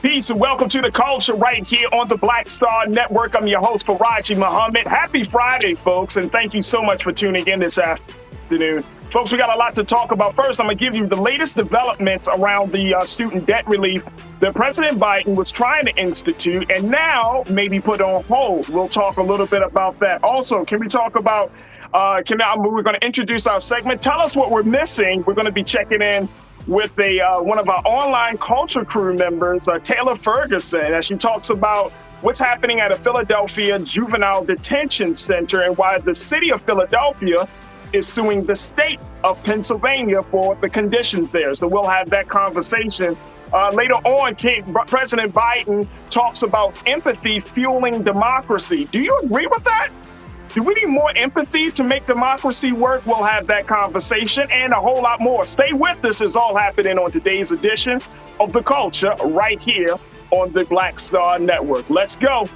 Peace and welcome to the culture right here on the Black Star Network. I'm your host, Faraji Muhammad. Happy Friday, folks, and thank you so much for tuning in this afternoon. Folks, we got a lot to talk about. First, I'm going to give you the latest developments around the student debt relief that President Biden was trying to institute and now maybe put on hold. We'll talk a little bit about that. Also, can we talk about, we're going to introduce our segment. Tell us what we're missing. We're going to be checking in with one of our online culture crew members, Taylor Ferguson, as she talks about what's happening at a Philadelphia juvenile detention center and why the city of Philadelphia is suing the state of Pennsylvania for the conditions there. So we'll have that conversation. Later on, President Biden talks about empathy fueling democracy. Do you agree with that? Do we need more empathy to make democracy work? We'll have that conversation and a whole lot more. Stay with us. It's all happening on today's edition of The Culture right here on the Black Star Network. Let's go.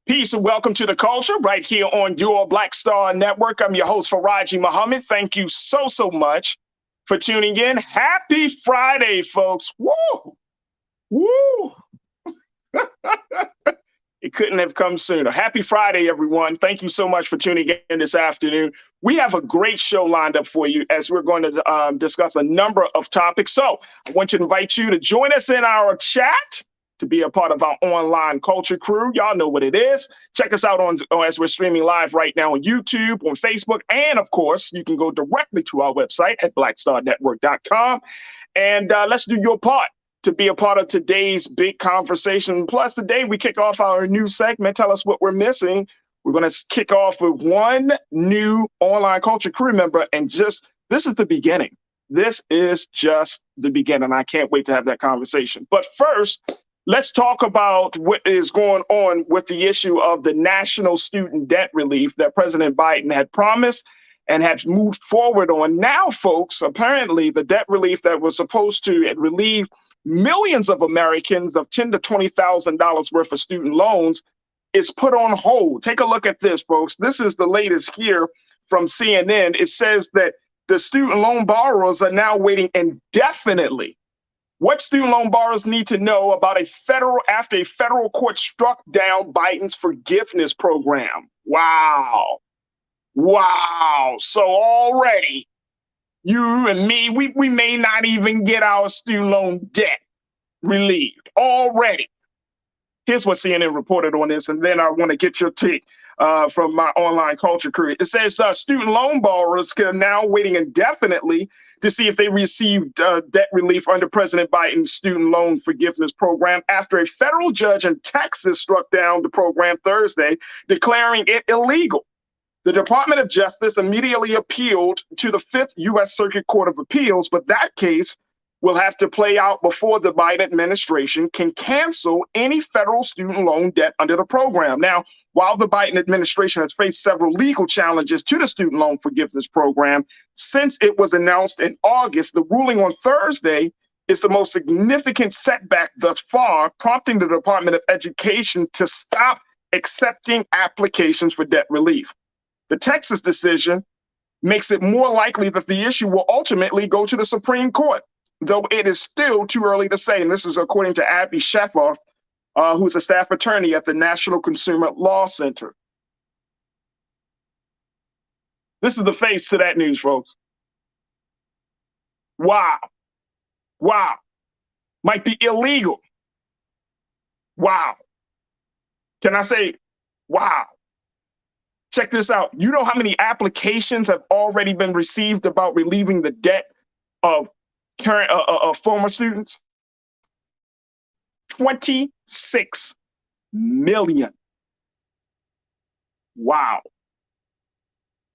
Peace and welcome to the culture right here on your Black Star Network. I'm your host, Faraji Muhammad. Thank you so much for tuning in. Happy Friday, folks. Woo! Woo! It couldn't have come sooner. Happy Friday, everyone. Thank you so much for tuning in this afternoon. We have a great show lined up for you as we're going to discuss a number of topics. So I want to invite you to join us in our chat, to be a part of our online culture crew. Y'all know what it is. Check us out as we're streaming live right now on YouTube, on Facebook, and of course, you can go directly to our website at blackstarnetwork.com. And let's do your part to be a part of today's big conversation. Plus, today we kick off our new segment, Tell Us What We're Missing. We're going to kick off with one new online culture crew member, and this is the beginning. This is just the beginning. I can't wait to have that conversation. But first, let's talk about what is going on with the issue of the national student debt relief that President Biden had promised and had moved forward on. Now, folks, apparently the debt relief that was supposed to relieve millions of Americans of $10,000 to $20,000 worth of student loans is put on hold. Take a look at this, folks. This is the latest here from CNN. It says that the student loan borrowers are now waiting indefinitely. What student loan borrowers need to know about after a federal court struck down Biden's forgiveness program. Wow. So already you and me, we may not even get our student loan debt relieved already. Here's what CNN reported on this, and then I want to get your take from my online culture crew. It says student loan borrowers are now waiting indefinitely to see if they received debt relief under President Biden's student loan forgiveness program after a federal judge in Texas struck down the program Thursday, declaring it illegal. The Department of Justice immediately appealed to the Fifth U.S. Circuit Court of Appeals, but that case will have to play out before the Biden administration can cancel any federal student loan debt under the program. Now, while the Biden administration has faced several legal challenges to the student loan forgiveness program since it was announced in August, the ruling on Thursday is the most significant setback thus far, prompting the Department of Education to stop accepting applications for debt relief. The Texas decision makes it more likely that the issue will ultimately go to the Supreme Court, though it is still too early to say. And this is according to Abby Sheffoff, who's a staff attorney at the National Consumer Law Center. This is the face to that news, folks. Wow. Might be illegal. Wow. Can I say, wow. Check this out. You know how many applications have already been received about relieving the debt of current former students? 26 million. Wow.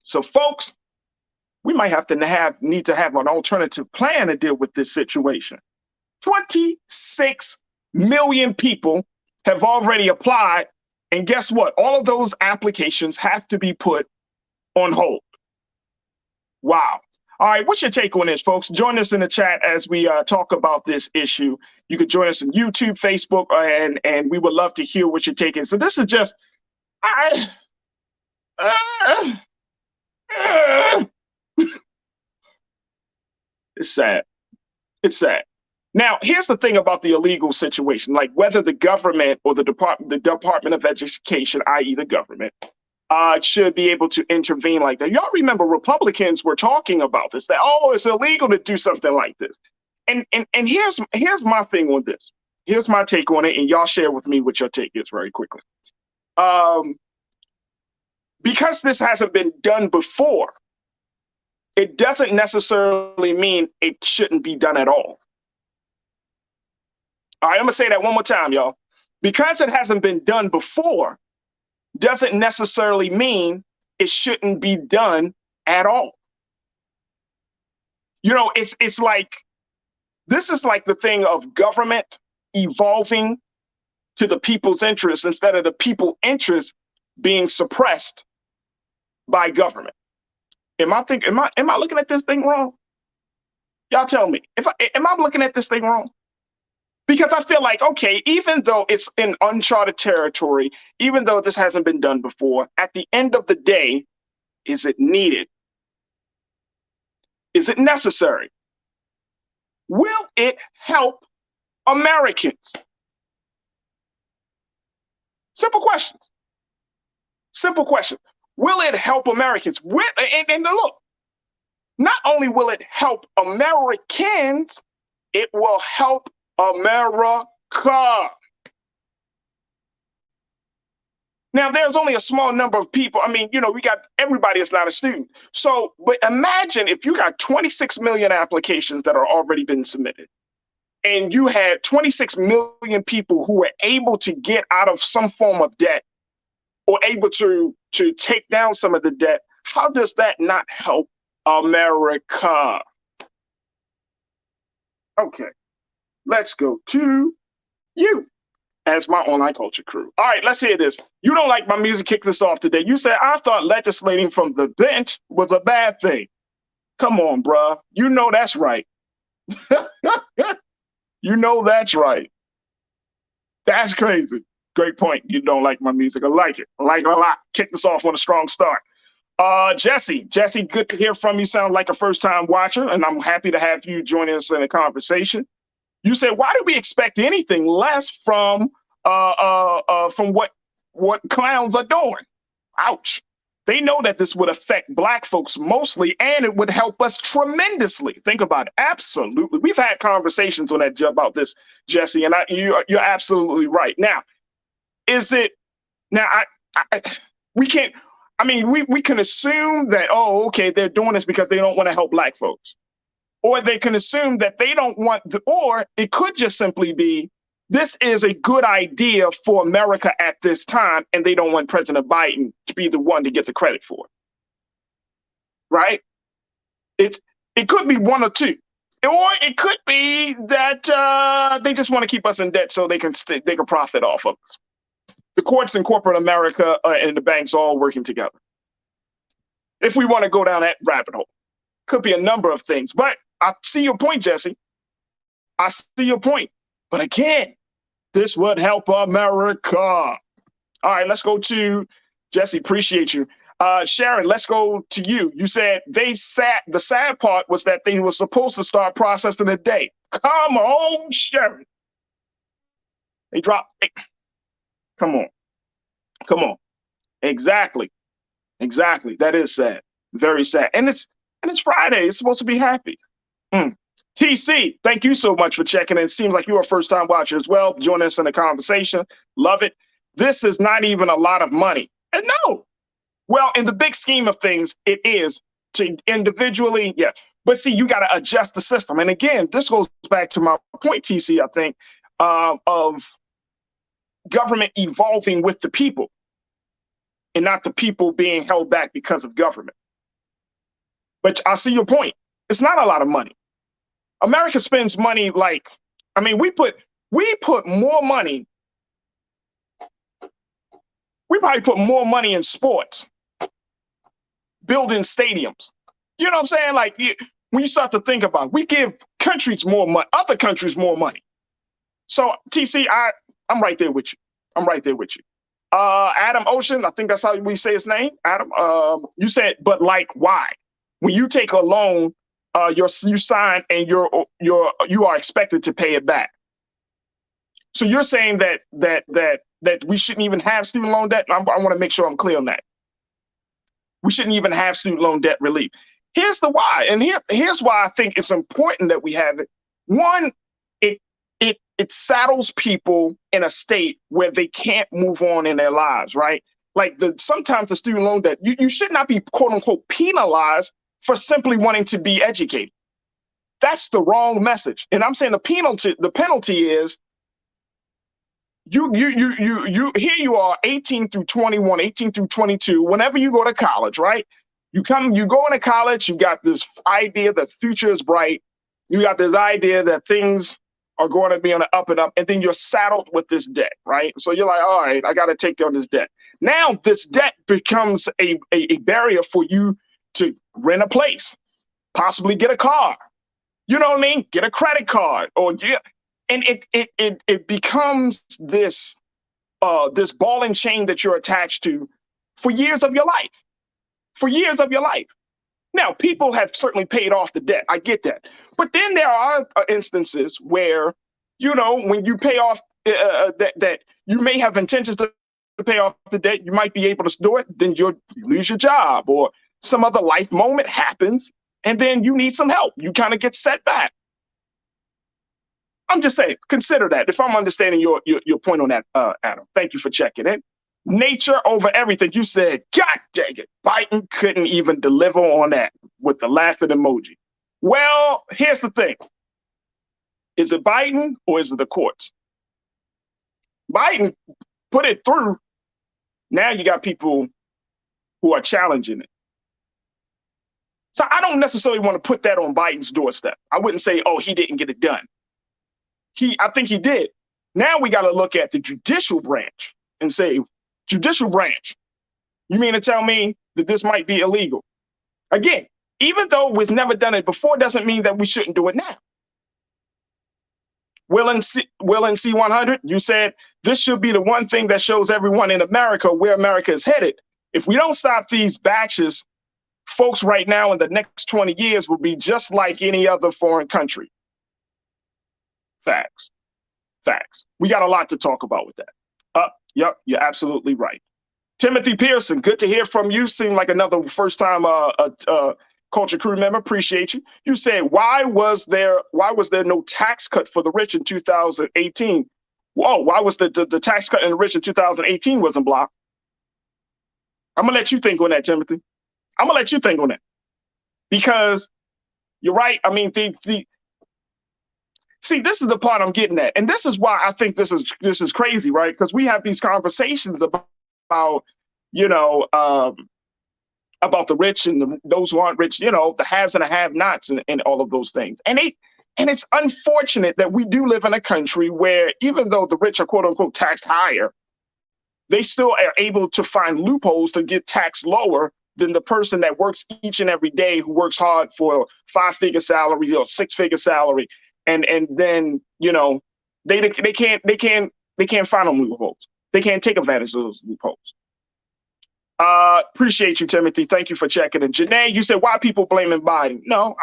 So, folks, we might have to need to have an alternative plan to deal with this situation. 26 million people have already applied. And guess what? All of those applications have to be put on hold. Wow. All right, what's your take on this, folks? Join us in the chat as we talk about this issue. You can join us on YouTube, Facebook, and we would love to hear what your take is. So this is just, it's sad. It's sad. Now, here's the thing about the illegal situation, like whether the government or the Department of Education, i.e. the government, should be able to intervene like that. Y'all remember Republicans were talking about this, that, oh, it's illegal to do something like this. And here's my thing on this. Here's my take on it, and y'all share with me what your take is very quickly. Because this hasn't been done before, it doesn't necessarily mean it shouldn't be done at all. All right, I'm gonna say that one more time, y'all. Because it hasn't been done before, doesn't necessarily mean it shouldn't be done at all. You know, it's like, this is like the thing of government evolving to the people's interests instead of the people's interests being suppressed by government. Am I looking at this thing wrong? Y'all tell me. Am I looking at this thing wrong? Because I feel like, okay, even though it's in uncharted territory, even though this hasn't been done before, at the end of the day, is it needed? Is it necessary? Will it help Americans? Simple questions. Simple question. Will it help Americans? And look, not only will it help Americans, it will help America. Now, there's only a small number of people. I mean, you know, we got everybody is not a student. So, but imagine if you got 26 million applications that are already been submitted, and you had 26 million people who were able to get out of some form of debt or able to take down some of the debt. How does that not help America? Okay, let's go to you as my online culture crew. All right, let's hear this. You don't like my music, kick this off today. You said, I thought legislating from the bench was a bad thing. Come on, bruh. You know that's right. You know that's right. That's crazy. Great point. You don't like my music. I like it. I like it a lot. Kick this off on a strong start. Jesse, good to hear from you. Sound like a first-time watcher, and I'm happy to have you joining us in a conversation. You said, why do we expect anything less from what clowns are doing? Ouch. They know that this would affect Black folks mostly, and it would help us tremendously. Think about it. Absolutely. We've had conversations on that about this, Jesse, and you're absolutely right. Now, is it now? We can't. I mean, we can assume that, oh, okay, they're doing this because they don't want to help Black folks, or they can assume that they don't want, or it could just simply be, this is a good idea for America at this time, and they don't want President Biden to be the one to get the credit for it. Right? It could be one or two, or it could be that they just want to keep us in debt so they can profit off of us. The courts and corporate America and the banks all working together. If we want to go down that rabbit hole, could be a number of things. But I see your point, Jesse. I see your point. But again, this would help America. All right, let's go to Jesse. Appreciate you. Sharon, let's go to you. You said the sad part was that they were supposed to start processing today. Come on, Sharon. They dropped. Come on. Exactly. That is sad. Very sad. And it's Friday. It's supposed to be happy. TC, thank you so much for checking in. It seems like you're a first-time watcher as well. Join us in the conversation. Love it. This is not even a lot of money. And no. Well, in the big scheme of things, it is to individually, yeah. But see, you got to adjust the system. And again, this goes back to my point, TC, I think, of government evolving with the people and not the people being held back because of government. But I see your point. It's not a lot of money. America spends money like, I mean, we put more money. We probably put more money in sports building stadiums. You know what I'm saying? Like when you start to think about it, we give countries more money, other countries more money. So TC, I'm right there with you. I'm right there with you. Adam Ocean, I think that's how we say his name. Adam, you said, but like, why? When you take a loan, you sign and you are expected to pay it back. So you're saying that we shouldn't even have student loan debt? I want to make sure I'm clear on that. We shouldn't even have student loan debt relief. Here's the why, and here's why I think it's important that we have it. One, it saddles people in a state where they can't move on in their lives, right? Like sometimes the student loan debt, you should not be quote unquote penalized for simply wanting to be educated. That's the wrong message. And I'm saying the penalty is you here you are 18 through 21, 18 through 22, whenever you go to college, right? You go into college, you got this idea that the future is bright. You got this idea that things are going to be on the up and up, and then you're saddled with this debt, right? So you're like, all right, I got to take down this debt. Now this debt becomes a barrier for you to rent a place, possibly get a car. You know what I mean? Get a credit card, and it becomes this ball and chain that you're attached to for years of your life. For years of your life. Now, people have certainly paid off the debt. I get that. But then there are instances where, when you pay off that you may have intentions to pay off the debt, you might be able to do it, then you lose your job or some other life moment happens, and then you need some help. You kind of get set back. I'm just saying, consider that. If I'm understanding your point on that, Adam, thank you for checking in. Nature over everything. You said, God dang it, Biden couldn't even deliver on that with the laughing emoji. Well, here's the thing. Is it Biden or is it the courts? Biden put it through. Now you got people who are challenging it. So I don't necessarily want to put that on Biden's doorstep. I wouldn't say, oh, he didn't get it done. I think he did. Now we got to look at the judicial branch and say, judicial branch, you mean to tell me that this might be illegal? Again, even though we've never done it before, doesn't mean that we shouldn't do it now. Will and C100, you said this should be the one thing that shows everyone in America where America is headed. If we don't stop these batches, folks right now in the next 20 years will be just like any other foreign country. Facts. We got a lot to talk about with that. Yep, you're absolutely right. Timothy Pearson, good to hear from you. Seem like another first-time Culture Crew member. Appreciate you. You said, why was there no tax cut for the rich in 2018? Whoa, why was the tax cut in the rich in 2018 wasn't blocked? I'm gonna let you think on that, Timothy. I'm gonna let you think on that because you're right. I mean, see, this is the part I'm getting at. And this is why I think this is crazy, right? Because we have these conversations about the rich and those who aren't rich, the haves and the have-nots and all of those things. And it's unfortunate that we do live in a country where even though the rich are quote unquote taxed higher, they still are able to find loopholes to get taxed lower than the person that works each and every day, who works hard for a 5-figure salary or 6-figure salary. And then, they can't find them loopholes. They can't take advantage of those loopholes. Appreciate you, Timothy. Thank you for checking in. Janae, you said, why people blaming Biden? No,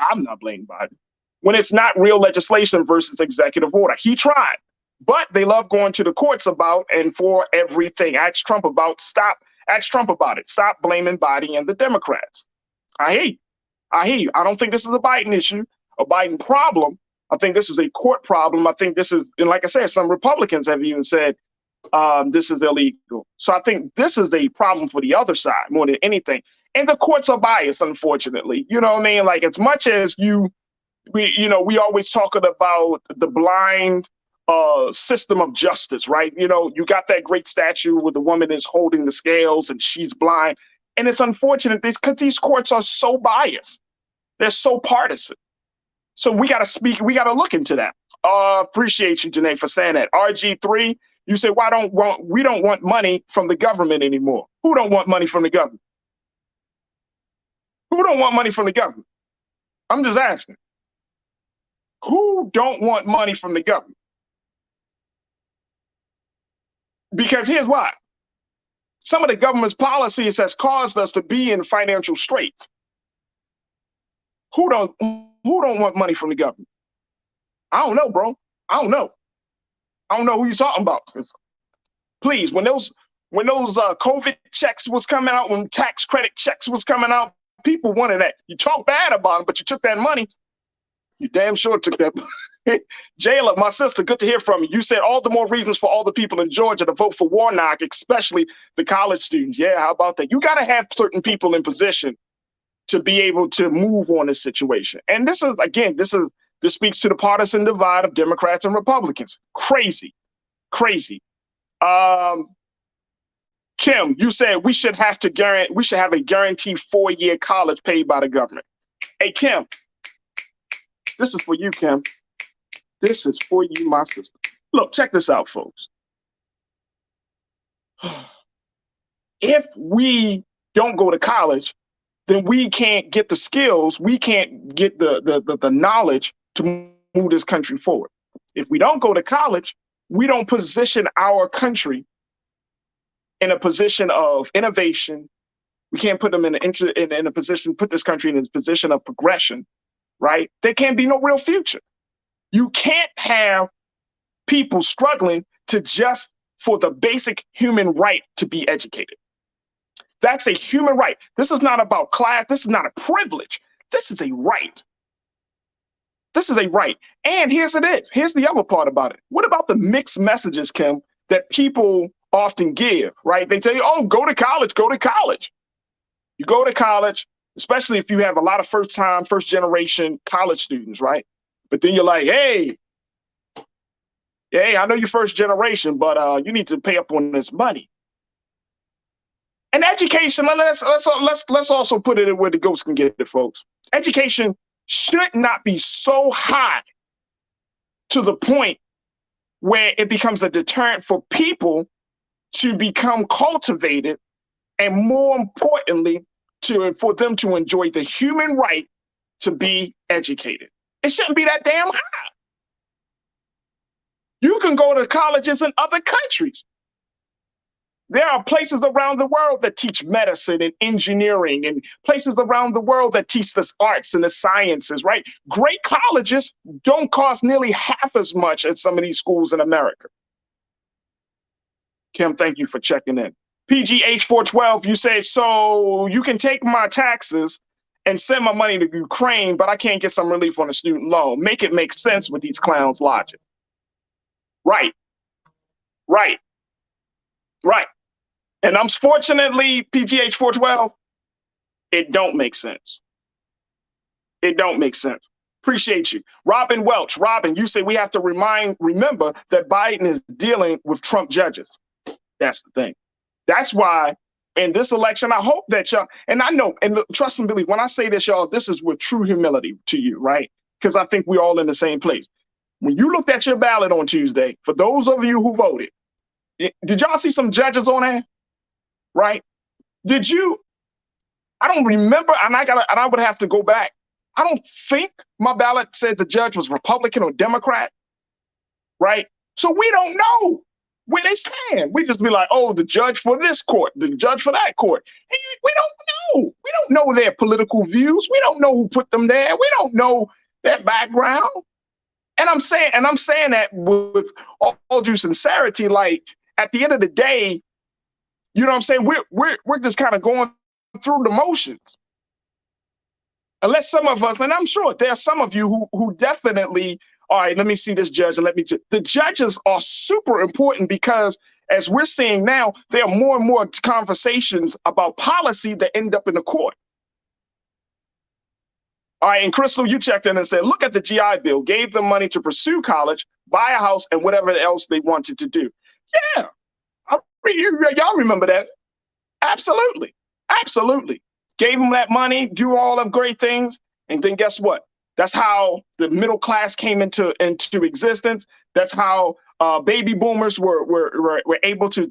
I'm not blaming Biden. When it's not real legislation versus executive order. He tried, but they love going to the courts about and for everything. Ask Trump about it. Stop blaming Biden and the Democrats. I hear you. I don't think this is a Biden issue, a Biden problem. I think this is a court problem. I think this is, and like I said, some Republicans have even said this is illegal. So I think this is a problem for the other side more than anything. And the courts are biased, unfortunately. You know what I mean? Like, as much as we always talking about the blind system of justice, right? You got that great statue where the woman is holding the scales and she's blind. And it's unfortunate because these courts are so biased. They're so partisan. So we got to look into that. Appreciate you, Janae, for saying that. RG3, you say, we don't want money from the government anymore. Who don't want money from the government? Who don't want money from the government? I'm just asking. Who don't want money from the government? Because here's why. Some of the government's policies has caused us to be in financial straits. Who don't want money from the government? I don't know, bro. I don't know. I don't know who you're talking about. Please, when those COVID checks was coming out, when tax credit checks was coming out, people wanted that. You talk bad about them, but you took that money. You damn sure took that. Jayla, my sister, good to hear from you. You said all the more reasons for all the people in Georgia to vote for Warnock, especially the college students. Yeah, how about that? You got to have certain people in position to be able to move on this situation. And this is, again, this speaks to the partisan divide of Democrats and Republicans. Crazy, crazy. Kim, you said we should have a guaranteed 4-year college paid by the government. Hey, Kim, this is for you, Kim. This is for you, my sister. Look, check this out, folks. If we don't go to college, then we can't get the skills, we can't get the knowledge to move this country forward. If we don't go to college, we don't position our country in a position of innovation. We can't put them in a position, put this country in a position of progression, right? There can't be no real future. You can't have people struggling for the basic human right to be educated. That's a human right. This is not about class. This is not a privilege. This is a right. This is a right. And here's the other part about it. What about the mixed messages, Kim, that people often give, right? They tell you, oh, go to college, go to college. You go to college, especially if you have a lot of first generation college students, right? But then you're like, hey, I know you're first generation, but you need to pay up on this money. And education, let's also put it where the ghosts can get it, folks. Education should not be so high to the point where it becomes a deterrent for people to become cultivated, and more importantly, for them to enjoy the human right to be educated. It shouldn't be that damn high. You can go to colleges in other countries. There are places around the world that teach medicine and engineering, and places around the world that teach the arts and the sciences, right? Great colleges don't cost nearly half as much as some of these schools in America. Kim, thank you for checking in. PGH412, you say, so you can take my taxes and send my money to Ukraine, but I can't get some relief on a student loan. Make it make sense with these clowns' logic. Right. And unfortunately, PGH412, it don't make sense. It don't make sense. Appreciate you. Robin Welch. Robin, you say we have to remember that Biden is dealing with Trump judges. That's the thing. That's why in this election, I hope that y'all, and I know, and trust and believe, when I say this, y'all, this is with true humility to you, right? Because I think we're all in the same place. When you looked at your ballot on Tuesday, for those of you who voted, did y'all see some judges on there? Right? Did you? I don't remember, and I would have to go back. I don't think my ballot said the judge was Republican or Democrat, right? So we don't know where they stand. We just be like, oh, the judge for this court, the judge for that court. And we don't know. We don't know their political views. We don't know who put them there. We don't know their background. And I'm saying that with all due sincerity, like at the end of the day, you know what I'm saying? We're just kind of going through the motions. Unless some of us, and I'm sure there are some of you who definitely, all right, let me see this judge and the judges are super important, because as we're seeing now, there are more and more conversations about policy that end up in the court. All right, and Crystal, you checked in and said, look at the GI Bill, gave them money to pursue college, buy a house, and whatever else they wanted to do. Yeah, y'all remember that. Absolutely. Gave them that money, do all of great things. And then guess what? That's how the middle class came into existence. That's how baby boomers were able to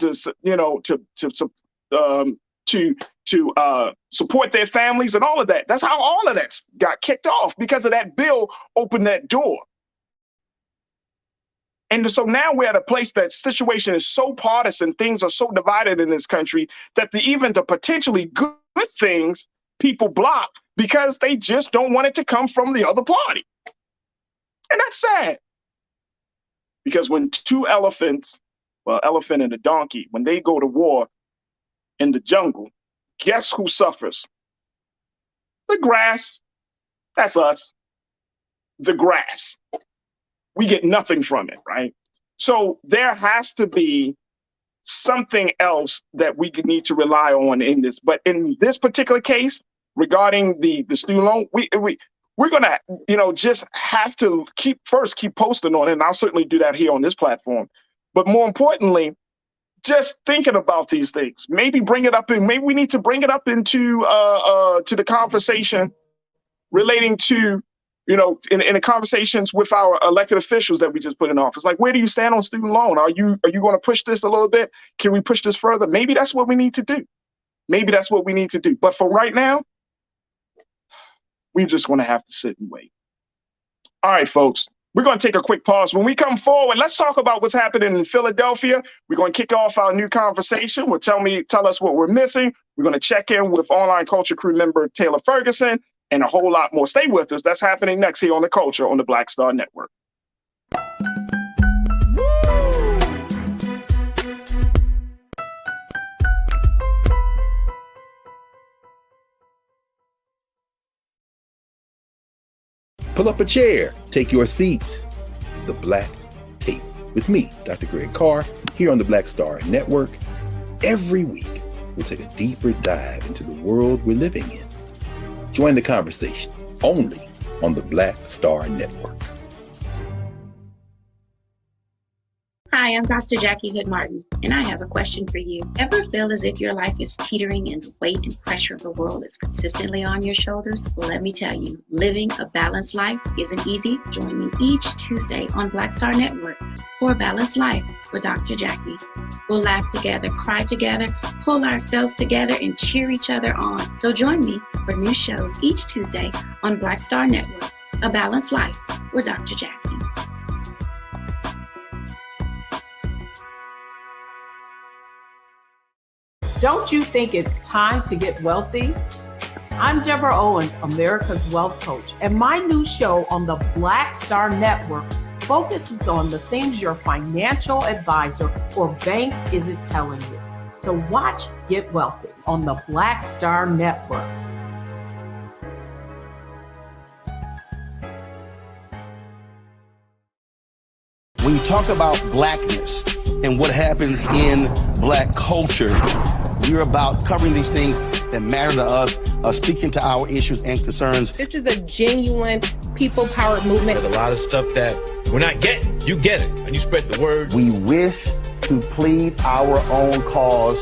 support their families and all of that. That's how all of that got kicked off, because of that bill opened that door. And so now we're at a place that situation is so partisan, things are so divided in this country that even the potentially good things people block because they just don't want it to come from the other party. And that's sad. Because when two elephants, well, elephant and a donkey, when they go to war in the jungle, guess who suffers? The grass. That's us. The grass. We get nothing from it, right? So there has to be something else that we need to rely on in this. But in this particular case, regarding the student loan, we're gonna, just have to keep posting on it, and I'll certainly do that here on this platform. But more importantly, just thinking about these things, maybe we need to bring it up into to the conversation relating to, in the conversations with our elected officials that we just put in office. Like, where do you stand on student loan? Are you going to push this a little bit? Can we push this further? Maybe that's what we need to do. But for right now, we just want to have to sit and wait. All right, folks, we're going to take a quick pause. When we come forward, let's talk about what's happening in Philadelphia. We're going to kick off our new conversation. Tell us what we're missing. We're going to check in with online culture crew member Taylor Ferguson, and a whole lot more. Stay with us. That's happening next here on The Culture on the Black Star Network. Pull up a chair, take your seat. The Black Tape with me, Dr. Greg Carr, here on the Black Star Network. Every week, we'll take a deeper dive into the world we're living in. Join the conversation only on the Black Star Network. Hi, I'm Dr. Jackie Hood Martin, and I have a question for you. Ever feel as if your life is teetering and the weight and pressure of the world is consistently on your shoulders? Well, let me tell you, living a balanced life isn't easy. Join me each Tuesday on Black Star Network for a Balanced Life with Dr. Jackie. We'll laugh together, cry together, pull ourselves together, and cheer each other on. So join me for new shows each Tuesday on Black Star Network, A Balanced Life with Dr. Jackie. Don't you think it's time to get wealthy? I'm Deborah Owens, America's Wealth Coach, and my new show on the Black Star Network focuses on the things your financial advisor or bank isn't telling you. So watch Get Wealthy on the Black Star Network. When you talk about blackness and what happens in black culture, we're about covering these things that matter to us, speaking to our issues and concerns. This is a genuine people-powered movement. There's a lot of stuff that we're not getting. You get it, and you spread the word. We wish to plead our own cause.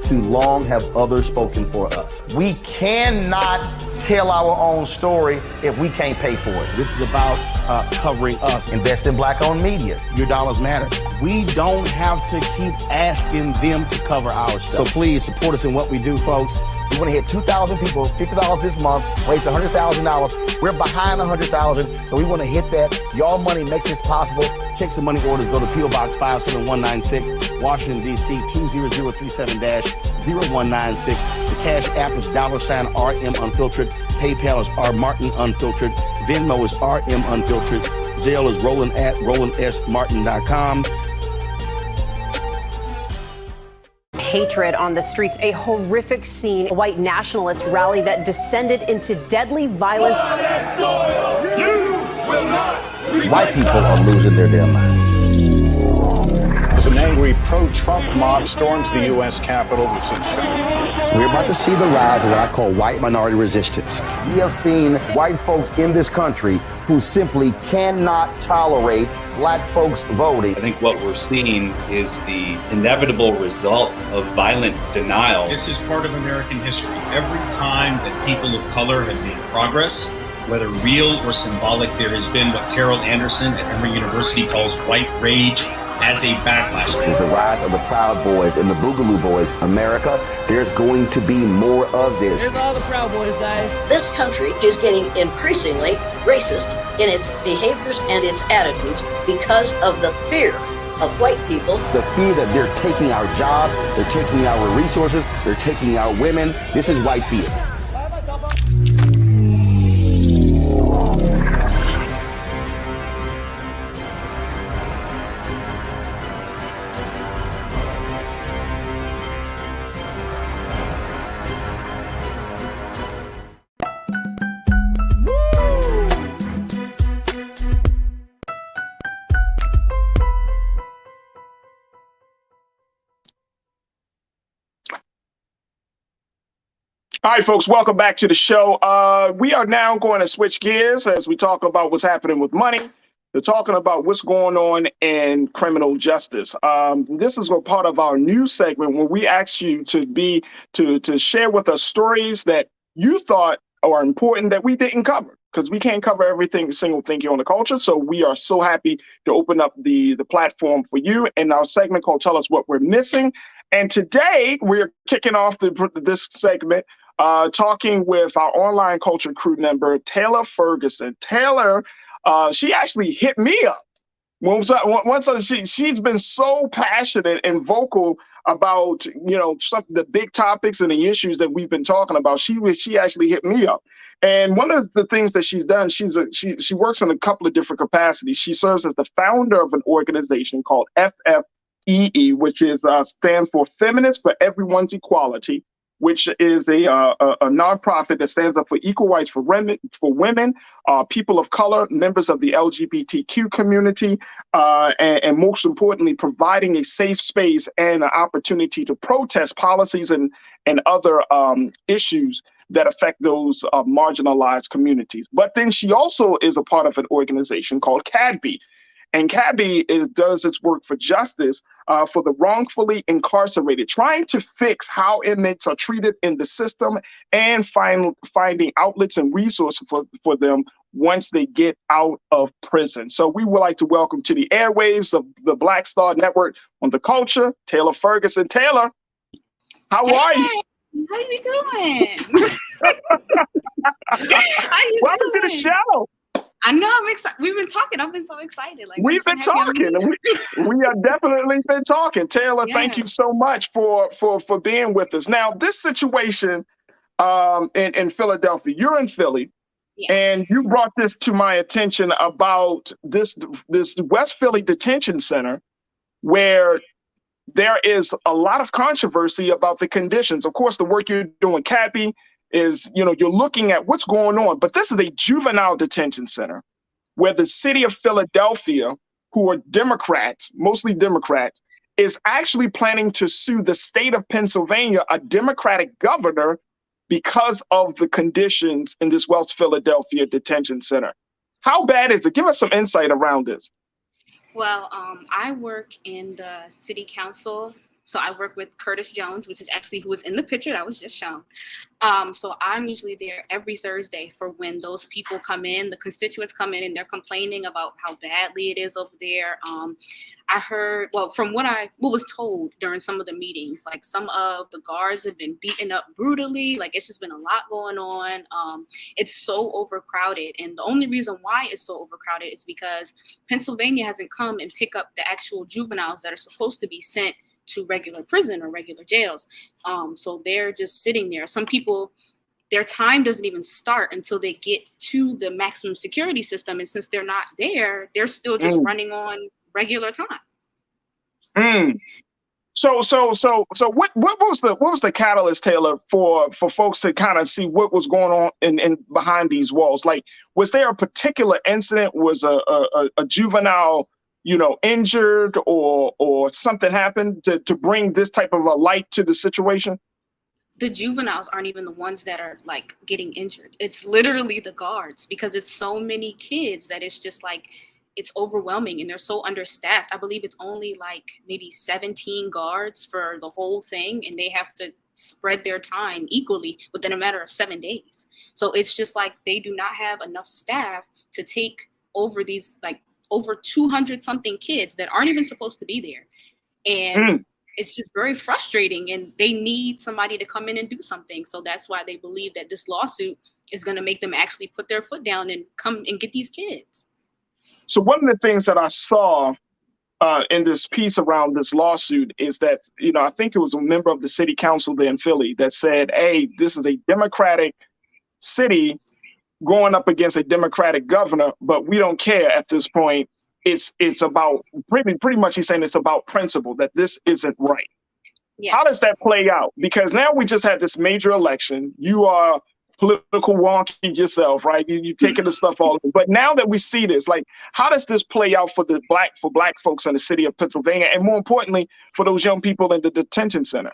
Too long have others spoken for us. We cannot tell our own story if we can't pay for it. This is about covering us. Invest in black-owned media. Your dollars matter. We don't have to keep asking them to cover our stuff. So please support us in what we do, folks. We want to hit 2,000 people, $50 this month, raise $100,000. We're behind $100,000, so we want to hit that. Y'all money makes this possible. Check some money orders. Go to P.O. Box 57196, Washington, D.C. 20037-0196. The Cash App is $RM Unfiltered. PayPal is R Martin Unfiltered. Venmo is RM Unfiltered. Zelle is Roland at RolandSMartin.com. Hatred on the streets, a horrific scene, a white nationalist rally that descended into deadly violence. White people are losing their damn minds. An angry pro-Trump mob storms the U.S. Capitol. We're about to see the rise of what I call white minority resistance. We have seen white folks in this country who simply cannot tolerate black folks voting. I think what we're seeing is the inevitable result of violent denial. This is part of American history. Every time that people of color have made progress, whether real or symbolic, there has been what Carol Anderson at Emory University calls white rage. as a backlash. This is the rise of the Proud Boys and the Boogaloo Boys. America, there's going to be more of this. Here's all the Proud Boys, guys. This country is getting increasingly racist in its behaviors and its attitudes because of the fear of white people. The fear that they're taking our jobs, they're taking our resources, they're taking our women. This is white fear. All right, folks, welcome back to the show. We are now going to switch gears as we talk about what's happening with money. We're talking about what's going on in criminal justice. This is a part of our new segment where we ask you to share with us stories that you thought are important that we didn't cover, because we can't cover single thing here on the culture. So we are so happy to open up the platform for you in our segment called Tell Us What We're Missing. And today we're kicking off this segment talking with our online culture crew member, Taylor Ferguson. Taylor, she actually hit me up. She's been so passionate and vocal about, some of the big topics and the issues that we've been talking about. She actually hit me up. And one of the things that she's done, she works in a couple of different capacities. She serves as the founder of an organization called FFEE, which is stand for Feminists for Everyone's Equality, which is a nonprofit that stands up for equal rights for women, people of color, members of the LGBTQ community, and most importantly, providing a safe space and an opportunity to protest policies and other issues that affect those marginalized communities. But then she also is a part of an organization called CADB. And CADB does its work for justice for the wrongfully incarcerated, trying to fix how inmates are treated in the system and finding outlets and resources for them once they get out of prison. So we would like to welcome to the airwaves of the Black Star Network on the culture, Taylor Ferguson. Taylor, how are you? How you doing? Welcome to the show. I know, I'm excited. We've been talking. I've been so excited. We've been talking. We are definitely been talking. Taylor, thank you so much for being with us. Now, this situation in Philadelphia, you're in Philly, and you brought this to my attention about this West Philly Detention Center, where there is a lot of controversy about the conditions. Of course, the work you're doing, Cappy, is, you're looking at what's going on, but this is a juvenile detention center where the city of Philadelphia, who are Democrats, mostly Democrats, is actually planning to sue the state of Pennsylvania, a Democratic governor, because of the conditions in this West Philadelphia detention center. How bad is it? Give us some insight around this. Well, I work in the city council. So I work with Curtis Jones, which is actually who was in the picture that was just shown. So I'm usually there every Thursday for when those people come in, the constituents come in and they're complaining about how badly it is over there. I heard, from what was told during some of the meetings, like some of the guards have been beaten up brutally. Like it's just been a lot going on. It's so overcrowded. And the only reason why it's so overcrowded is because Pennsylvania hasn't come and pick up the actual juveniles that are supposed to be sent to regular prison or regular jails. So they're just sitting there. Some people, their time doesn't even start until they get to the maximum security system. And since they're not there, they're still just running on regular time. So what was the catalyst, Taylor, for folks to kind of see what was going on in behind these walls? Like, was there a particular incident? Was a juvenile injured or something happened to bring this type of a light to the situation? The juveniles aren't even the ones that are like getting injured. It's literally the guards, because it's so many kids that it's just like, it's overwhelming and they're so understaffed. I believe it's only like maybe 17 guards for the whole thing, and they have to spread their time equally within a matter of 7 days. So it's just like they do not have enough staff to take over these like over 200 something kids that aren't even supposed to be there. And it's just very frustrating, and they need somebody to come in and do something. So that's why they believe that this lawsuit is going to make them actually put their foot down and come and get these kids. So one of the things that I saw in this piece around this lawsuit is that, I think it was a member of the city council there in Philly that said, hey, this is a Democratic city going up against a Democratic governor, but we don't care at this point. It's about pretty much he's saying it's about principle, that this isn't right. Yes. How does that play out? Because now we just had this major election. You are political wonky yourself, right? You taking the stuff all over. But now that we see this, like, how does this play out for black folks in the city of Pennsylvania, and more importantly, for those young people in the detention center?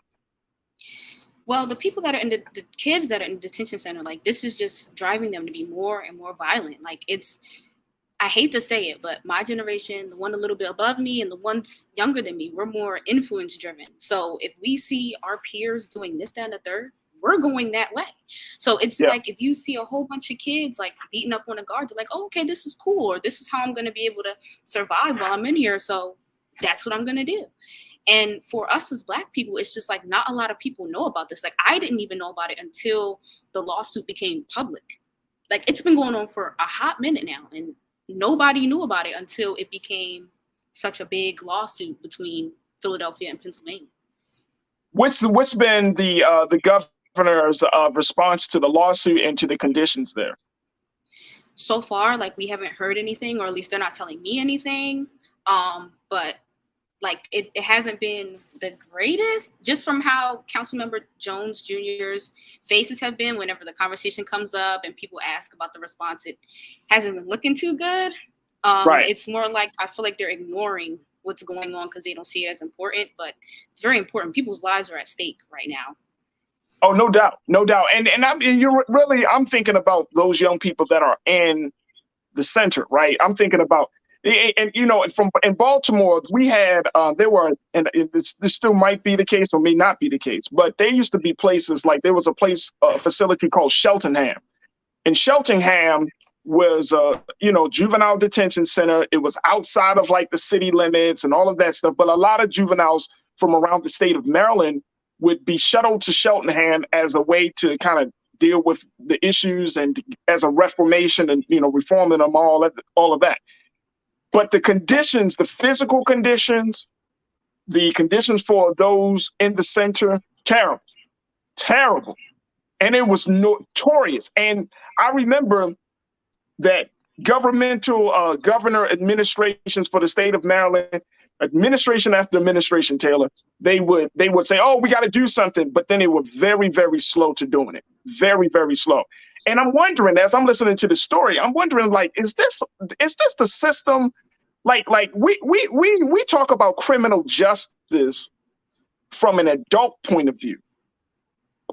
Well, the people that are in the kids that are in the detention center, like, this is just driving them to be more and more violent. Like, I hate to say it, but my generation, the one a little bit above me and the ones younger than me, we're more influence driven. So if we see our peers doing this, that, and the third, we're going that way. So it's like, if you see a whole bunch of kids like beating up on a guard, you're like, oh, okay, this is cool. Or this is how I'm going to be able to survive while I'm in here. So that's what I'm going to do. And for us as Black people, it's just like not a lot of people know about this. Like, I didn't even know about it until the lawsuit became public. Like, it's been going on for a hot minute now, and nobody knew about it until it became such a big lawsuit between Philadelphia and Pennsylvania. What's been the governor's response to the lawsuit and to the conditions there? So far, like, we haven't heard anything, or at least they're not telling me anything. But like, it hasn't been the greatest, just from how Councilmember Jones Jr.'s faces have been whenever the conversation comes up and people ask about the response. It hasn't been looking too good. Right. It's more like, I feel like they're ignoring what's going on because they don't see it as important, but it's very important. People's lives are at stake right now. Oh, no doubt. No doubt. And I'm thinking about those young people that are in the center, right? I'm thinking about, and in Baltimore, we had this still might be the case or may not be the case, but there used to be places like, there was a facility called Cheltenham, and Cheltenham was juvenile detention center. It was outside of like the city limits and all of that stuff, but a lot of juveniles from around the state of Maryland would be shuttled to Cheltenham as a way to kind of deal with the issues and as a reformation and reforming them, all of that. But the conditions, the physical conditions, the conditions for those in the center, terrible. And it was notorious. And I remember that governor administrations for the state of Maryland, administration after administration, Taylor, they would say, oh, we got to do something. But then they were very, very slow to doing it. Very, very slow. And I'm wondering, as I'm listening to the story, I'm wondering, like, is this the system? Like we talk about criminal justice from an adult point of view.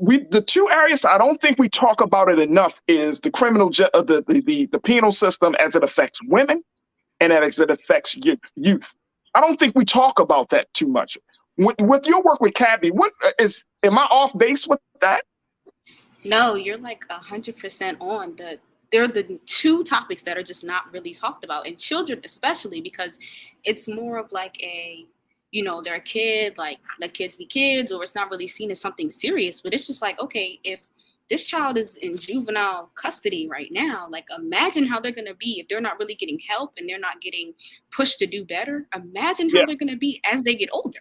The two areas I don't think we talk about it enough is the the penal system as it affects women and as it affects youth. I don't think we talk about that too much. With your work with Cabby, am I off base with that? No, you're like 100% on. They're the two topics that are just not really talked about, and children especially, because it's more of like they're a kid, like let kids be kids, or it's not really seen as something serious. But it's just like, okay, if this child is in juvenile custody right now, like, imagine how they're going to be if they're not really getting help and they're not getting pushed to do better. Imagine how they're going to be as they get older.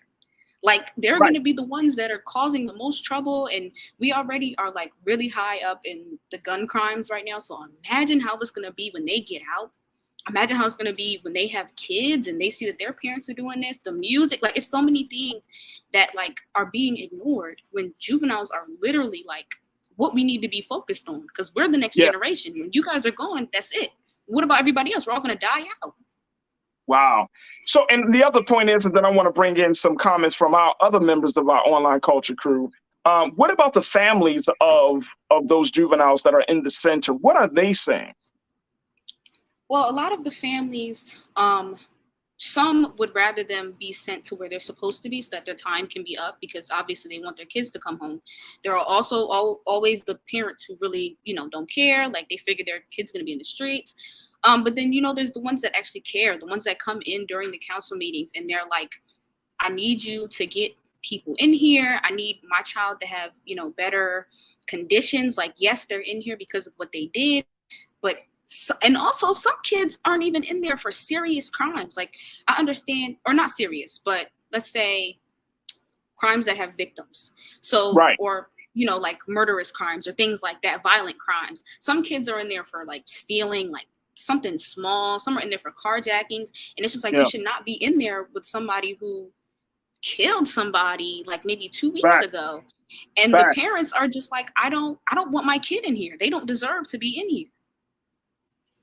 Like, they're going to be the ones that are causing the most trouble. And we already are like really high up in the gun crimes right now. So imagine how it's going to be when they get out. Imagine how it's going to be when they have kids and they see that their parents are doing this, the music, like, it's so many things that like are being ignored when juveniles are literally like what we need to be focused on, because we're the next generation. When you guys are gone, that's it. What about everybody else? We're all going to die out. Wow. So, and the other point is that I want to bring in some comments from our other members of our online culture crew. What about the families of those juveniles that are in the center? What are they saying? Well, a lot of the families, some would rather them be sent to where they're supposed to be so that their time can be up, because obviously they want their kids to come home. There are also always the parents who really, don't care. Like, they figure their kid's going to be in the streets. But then, there's the ones that actually care, the ones that come in during the council meetings and they're like, I need you to get people in here. I need my child to have, better conditions. Like, yes, they're in here because of what they did, but and also some kids aren't even in there for serious crimes. Like, I understand, or not serious, but let's say crimes that have victims. So, right. Or, like murderous crimes or things like that, violent crimes. Some kids are in there for like stealing, like something small. Some are in there for carjackings. And it's just like, you should not be in there with somebody who killed somebody like maybe 2 weeks ago. And the parents are just like, I don't want my kid in here. They don't deserve to be in here.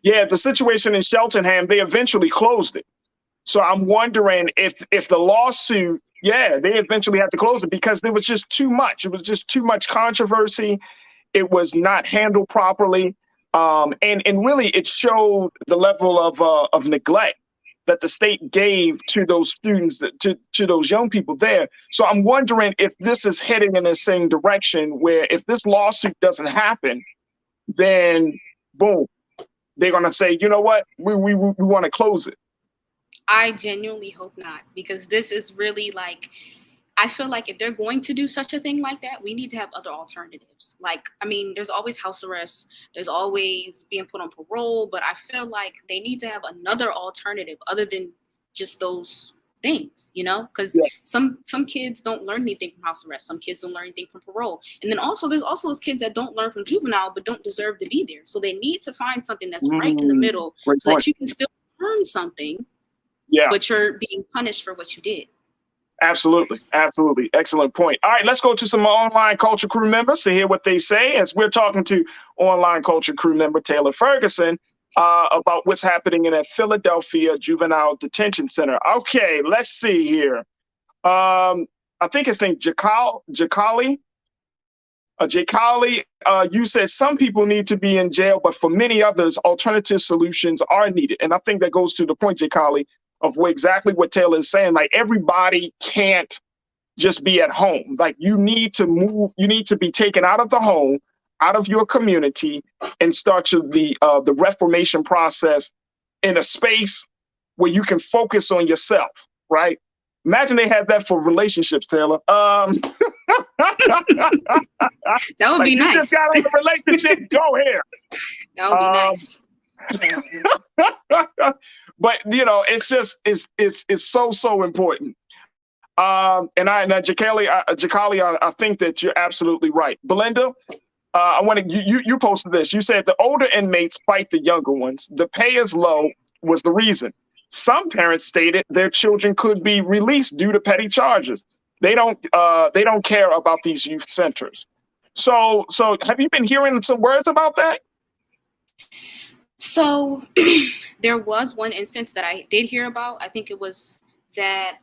Yeah, the situation in Cheltenham, they eventually closed it. So I'm wondering if the lawsuit, they eventually had to close it because there was just too much. It was just too much controversy. It was not handled properly. And really it showed the level of neglect that the state gave to those students, to those young people there. So I'm wondering if this is heading in the same direction where if this lawsuit doesn't happen, then boom, they're going to say, you know what, we want to close it. I genuinely hope not, because this is really like, I feel like if they're going to do such a thing like that, we need to have other alternatives. Like, I mean, there's always house arrest. There's always being put on parole. But I feel like they need to have another alternative other than just those things, because some kids don't learn anything from house arrest. Some kids don't learn anything from parole. And then also there's also those kids that don't learn from juvenile but don't deserve to be there. So they need to find something that's right in the middle so that you can still learn something, but you're being punished for what you did. Absolutely. Absolutely. Excellent point. All right, let's go to some online culture crew members to hear what they say as we're talking to online culture crew member Taylor Ferguson about what's happening in a Philadelphia juvenile detention center. Okay, let's see here. I think his name Jakali. You said some people need to be in jail, but for many others, alternative solutions are needed. And I think that goes to the point, Jakali, of exactly what Taylor is saying. Like, everybody can't just be at home. Like, you need to move. You need to be taken out of the home, out of your community, and start the reformation process in a space where you can focus on yourself, right? Imagine they had that for relationships, Taylor. That would be nice. You just got in a relationship, go here. That would be nice. But it's so important. Jakali, I think that you're absolutely right. Belinda, I wanted you posted this. You said the older inmates fight the younger ones. The pay is low was the reason. Some parents stated their children could be released due to petty charges. They don't care about these youth centers. So have you been hearing some words about that? So there was one instance that I did hear about. I think it was that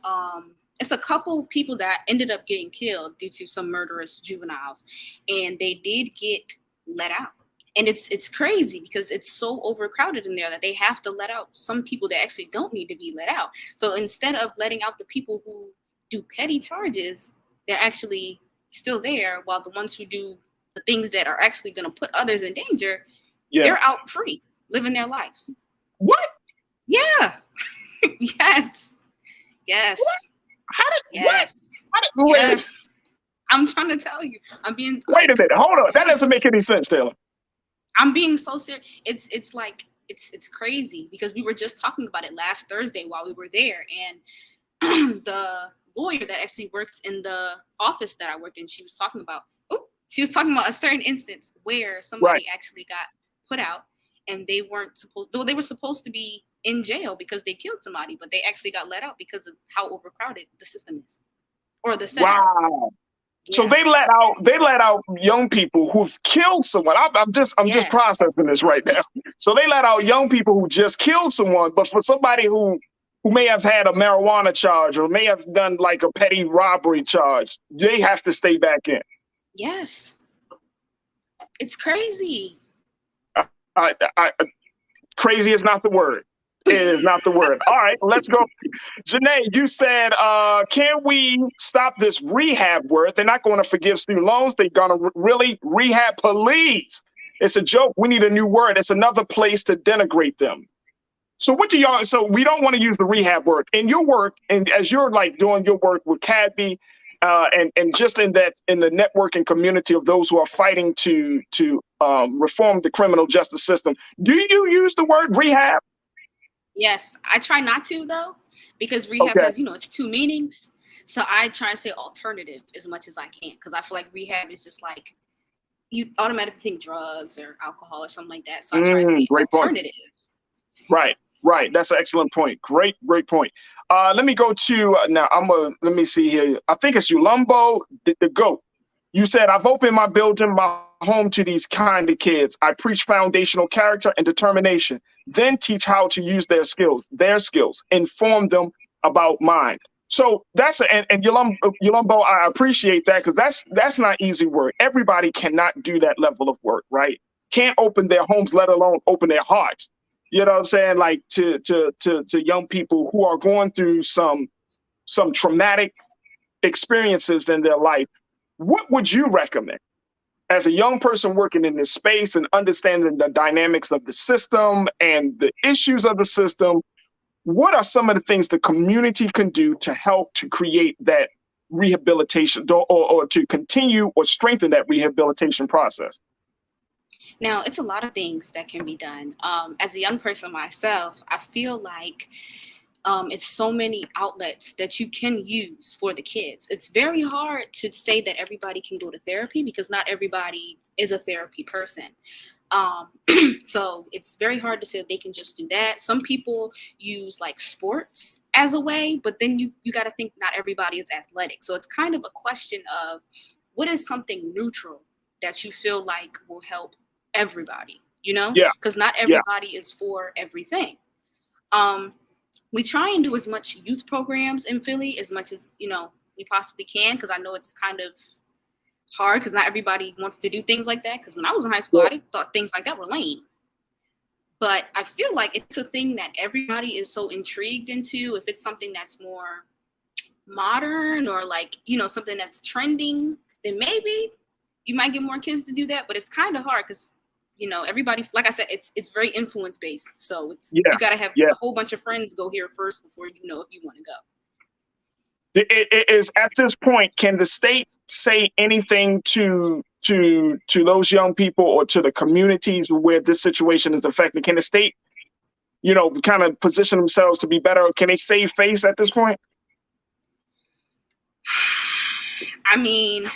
it's a couple people that ended up getting killed due to some murderous juveniles, and they did get let out. And it's crazy because it's so overcrowded in there that they have to let out some people that actually don't need to be let out. So instead of letting out the people who do petty charges, they're actually still there, while the ones who do the things that are actually going to put others in danger, they're out free, living their lives. What? Yeah. Yes. Yes. What? How did? Yes. What? Yes. I'm trying to tell you. I'm being. Wait a minute. Hold on. That doesn't make any sense, Taylor. I'm being so serious. It's like it's crazy because we were just talking about it last Thursday while we were there, and the lawyer that actually works in the office that I work in, she was talking about a certain instance where somebody actually got put out, and they were supposed to be in jail because they killed somebody, but they actually got let out because of how overcrowded the system is, or the center. Wow. So they let out young people who've killed someone. I'm just processing this right now. So they let out young people who just killed someone, but for somebody who may have had a marijuana charge or may have done like a petty robbery charge, they have to stay back in. Yes. It's crazy. Crazy is not the word. It is not the word. All right, let's go. Janae, you said, can we stop this rehab work? They're not going to forgive student loans. They're going to really rehab police. It's a joke. We need a new word. It's another place to denigrate them. So what do y'all, so we don't want to use the rehab word. In your work, and as you're like doing your work with CADB, and just in the networking community of those who are fighting to reform the criminal justice system, do you use the word rehab? Yes, I try not to though, because rehab has, it's two meanings. So I try and say alternative as much as I can, because I feel like rehab is just like you automatically think drugs or alcohol or something like that. So I try to say alternative. Point. Right. That's an excellent point. Great point. Let me go to now. Let me see here. I think it's Ulumbo the GOAT. You said, I've opened my building, my home to these kind of kids. I preach foundational character and determination, then teach how to use their skills, inform them about mine. So that's and Ulumbo, I appreciate that, because that's not easy work. Everybody cannot do that level of work, right? Can't open their homes, let alone open their hearts. You know what I'm saying? Like to young people who are going through some traumatic experiences in their life. What would you recommend as a young person working in this space and understanding the dynamics of the system and the issues of the system? What are some of the things the community can do to help to create that rehabilitation or to continue or strengthen that rehabilitation process? Now, it's a lot of things that can be done. As a young person myself, I feel like it's so many outlets that you can use for the kids. It's very hard to say that everybody can go to therapy because not everybody is a therapy person. So it's very hard to say that they can just do that. Some people use like sports as a way, but then you got to think not everybody is athletic. So it's kind of a question of what is something neutral that you feel like will help everybody, Yeah. Because not everybody is for everything. We try and do as much youth programs in Philly as much as, we possibly can, because I know it's kind of hard because not everybody wants to do things like that. Because when I was in high school, I thought things like that were lame. But I feel like it's a thing that everybody is so intrigued into. If it's something that's more modern or like, something that's trending, then maybe you might get more kids to do that. But it's kind of hard because, everybody, like I said, it's very influence based. So you got to have a whole bunch of friends go here first before you know if you want to go. It is at this point, can the state say anything to those young people or to the communities where this situation is affecting? Can the state, kind of position themselves to be better? Can they save face at this point? I mean,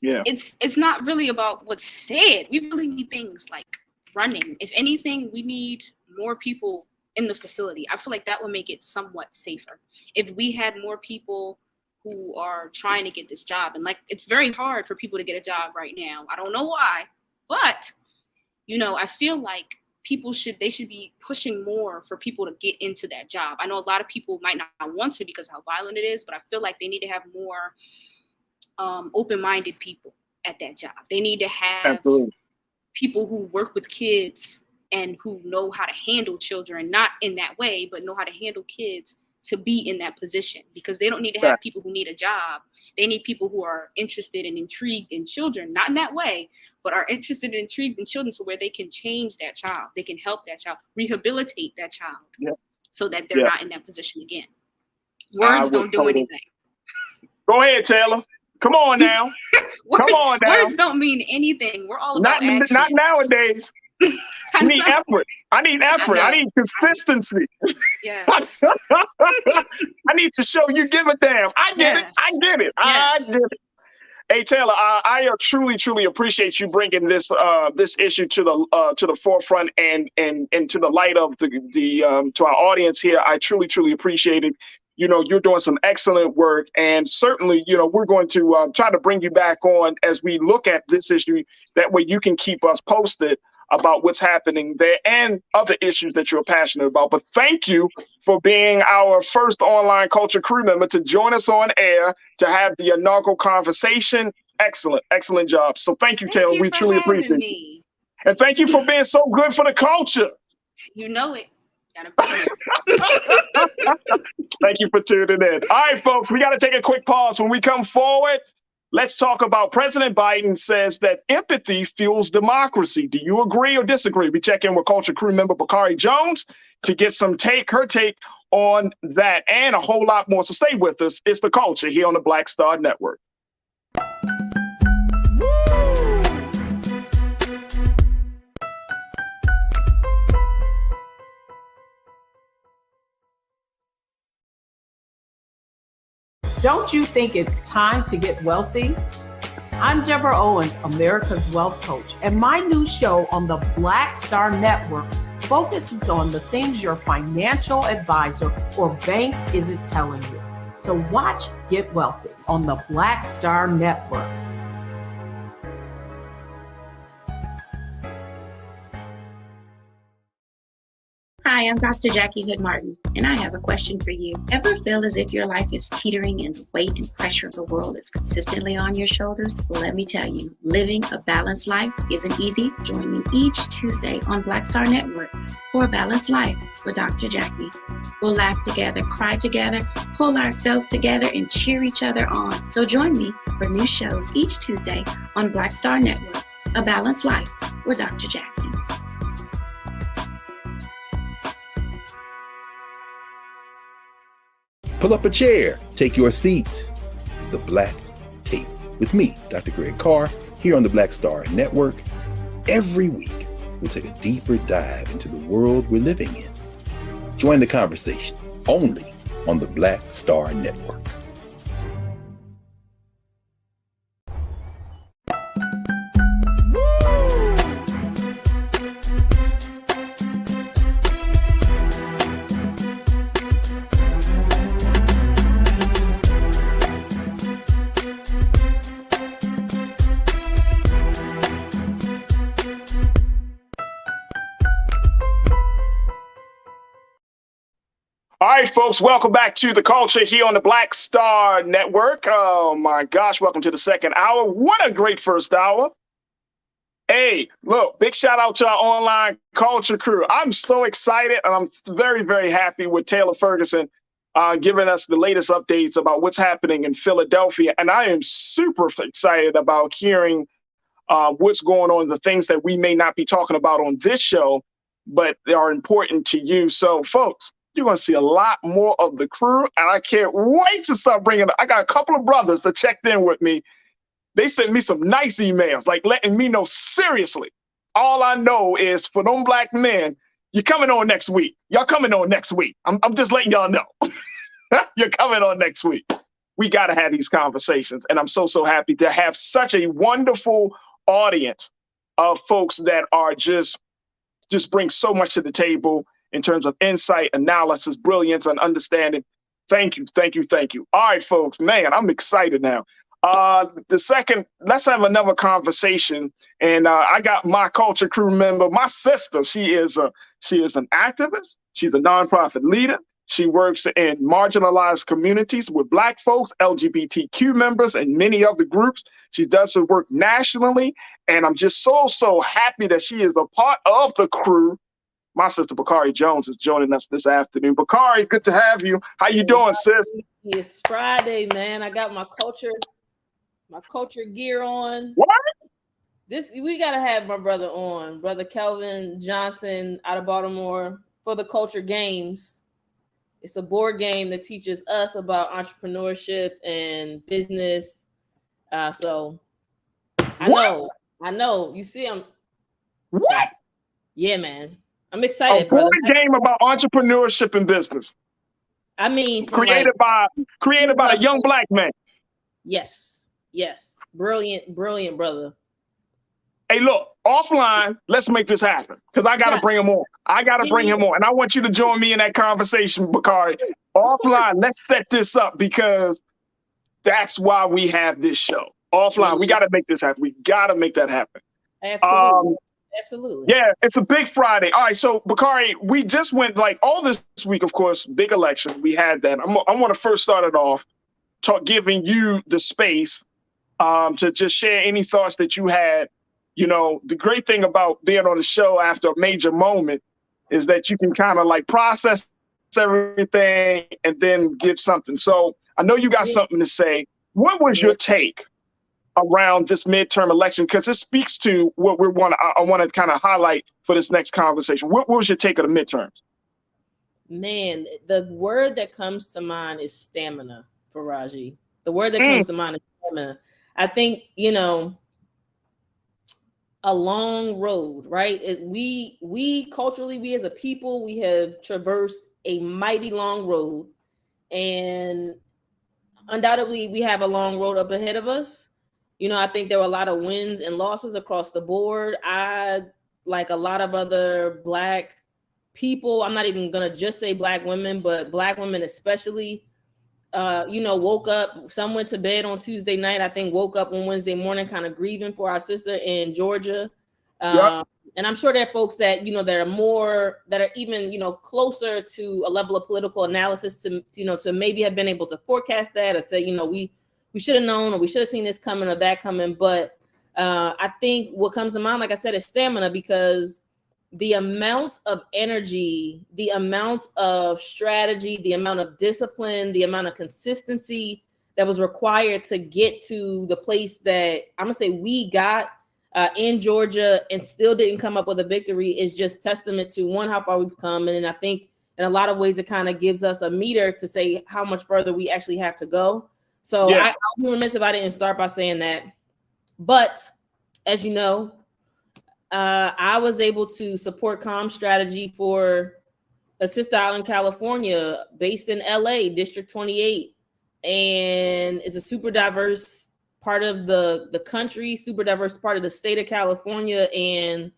it's not really about what's said. We really need things like running. If anything, we need more people in the facility. I feel like that would make it somewhat safer. If we had more people who are trying to get this job, and like, it's very hard for people to get a job right now. I don't know why, but, I feel like they should be pushing more for people to get into that job. I know a lot of people might not want to because of how violent it is, but I feel like they need to have more open-minded people at that job. They need to have people who work with kids and who know how to handle children, not in that way, but know how to handle kids to be in that position, because they don't need to have people who need a job. They need people who are interested and intrigued in children, not in that way, but are interested and intrigued in children, so where they can change that child, they can help that child, rehabilitate that child, so that they're not in that position again. Words don't do anything. Go ahead, Taylor. Come on now. Come on now. Words don't mean anything. We're all about action. Not nowadays. I need effort. I need consistency. Yes. I need to show you give a damn. I get it. I get it. Hey Taylor, I truly appreciate you bringing this issue to the forefront and to the light of the to our audience here. I truly appreciate it. You're doing some excellent work, and certainly, we're going to try to bring you back on as we look at this issue. That way you can keep us posted about what's happening there and other issues that you're passionate about. But thank you for being our first online culture crew member to join us on air to have the inaugural conversation. Excellent job. So thank you, Taylor. We truly appreciate it. And thank you for being so good for the culture. You know it. Gotta be here. Thank you for tuning in. All right, folks, we got to take a quick pause. When we come forward, Let's talk about President Biden says that empathy fuels democracy. Do you agree or disagree? We check in with Culture Crew member Bakari Jones to get her take on that and a whole lot more. So stay with us. It's The Culture here on the Black Star Network. Don't you think it's time to get wealthy? I'm Deborah Owens, America's Wealth Coach, and my new show on the Black Star Network focuses on the things your financial advisor or bank isn't telling you. So watch Get Wealthy on the Black Star Network. Hi, I'm Dr. Jackie Hood Martin, and I have a question for you. Ever feel as if your life is teetering and the weight and pressure of the world is consistently on your shoulders? Well, let me tell you, living a balanced life isn't easy. Join me each Tuesday on Black Star Network for A Balanced Life with Dr. Jackie. We'll laugh together, cry together, pull ourselves together, and cheer each other on. So join me for new shows each Tuesday on Black Star Network, A Balanced Life with Dr. Jackie. Pull up a chair, take your seat. The Black Tape with me, Dr. Greg Carr, here on the Black Star Network. Every week, we'll take a deeper dive into the world we're living in. Join the conversation only on the Black Star Network. All right, folks, welcome back to The Culture here on the Black Star Network. Oh, my gosh, welcome to the second hour. What a great first hour. Hey, look, big shout out to our online Culture Crew. I'm so excited, and I'm very, very happy with Taylor Ferguson giving us the latest updates about what's happening in Philadelphia. And I am super excited about hearing what's going on, the things that we may not be talking about on this show, but they are important to you. So, folks, you're going to see a lot more of the crew, and I can't wait to start bringing it. I got a couple of brothers that checked in with me. They sent me some nice emails, like letting me know seriously. All I know is for them black men, you're coming on next week. Y'all coming on next week. I'm just letting y'all know. You're coming on next week. We got to have these conversations, and I'm so happy to have such a wonderful audience of folks that are just bring so much to the table in terms of insight, analysis, brilliance, and understanding. Thank you, thank you, thank you. All right, folks, man, I'm excited now. Let's have another conversation. And I got my Culture Crew member, my sister. She is an activist. She's a nonprofit leader. She works in marginalized communities with Black folks, LGBTQ members, and many other groups. She does her work nationally. And I'm just so happy that she is a part of the crew. My sister Bakari Jones is joining us this afternoon. Bakari, good to have you. How you doing, sis? It's Friday, man. I got my culture gear on. What? We gotta have my brother on, Brother Kelvin Johnson out of Baltimore for the Culture Games. It's a board game that teaches us about entrepreneurship and business. So I know. You see, What? Yeah, man. I'm excited, a board brother. game about entrepreneurship and business. I mean, created by a young Black man. Yes. Brilliant, brother. Hey, look, offline, let's make this happen because I got to bring him on. And I want you to join me in that conversation, Bakari. Offline, let's set this up because that's why we have this show. Offline, we got to make this happen. We got to make that happen. Absolutely. Yeah, it's a big Friday. All right, so Bakari, we just went all this week, of course, big election. We had that. I want to first start it off, giving you the space to just share any thoughts that you had. You know, the great thing about being on the show after a major moment is that you can kind of process everything and then give something. So I know you got something to say. What was your take around this midterm election, because it speaks to what I want to kind of highlight for this next conversation. What was your take of the midterms? Man, the word that comes to mind is stamina, Faraji. The word that comes to mind is stamina. I think, a long road, right? We culturally, we as a people, we have traversed a mighty long road, and undoubtedly we have a long road up ahead of us. I think there were a lot of wins and losses across the board. I, like a lot of other Black people, I'm not even gonna just say Black women, but Black women especially, woke up, some went to bed on Tuesday night, I think woke up on Wednesday morning kind of grieving for our sister in Georgia. And I'm sure there are folks that, that are even, closer to a level of political analysis to maybe have been able to forecast that or say, we should have known, or we should have seen this coming or that coming. But I think what comes to mind, like I said, is stamina, because the amount of energy, the amount of strategy, the amount of discipline, the amount of consistency that was required to get to the place that I'm gonna say we got in Georgia and still didn't come up with a victory is just testament to, one, how far we've come. And I think in a lot of ways, it kind of gives us a meter to say how much further we actually have to go. So I'll be remiss if I didn't start by saying that. But as you know, I was able to support comm strategy for a sister out in California based in LA, District 28, and it's a super diverse part of the country, super diverse part of the state of California, and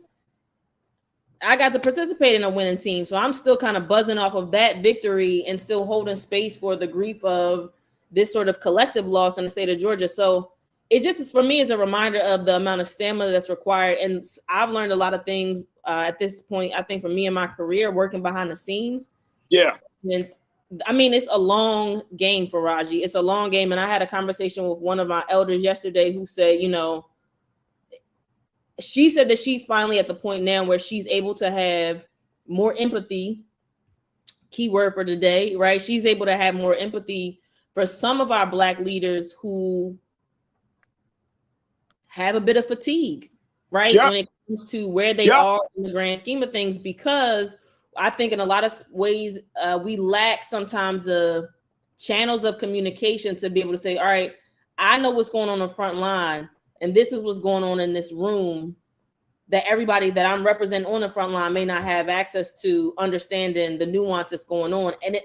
I got to participate in a winning team. So I'm still kind of buzzing off of that victory and still holding space for the grief of this sort of collective loss in the state of Georgia. So it just is, for me, is a reminder of the amount of stamina that's required. And I've learned a lot of things at this point, I think, for me in my career, working behind the scenes. Yeah. And I mean, it's a long game for Raji. It's a long game. And I had a conversation with one of my elders yesterday who said, she said that she's finally at the point now where she's able to have more empathy, keyword for today, right? She's able to have more empathy for some of our Black leaders who have a bit of fatigue, right? When it comes to where they are in the grand scheme of things, because I think in a lot of ways, we lack sometimes the channels of communication to be able to say, all right, I know what's going on the front line, and this is what's going on in this room that everybody that I'm representing on the front line may not have access to, understanding the nuance that's going on. And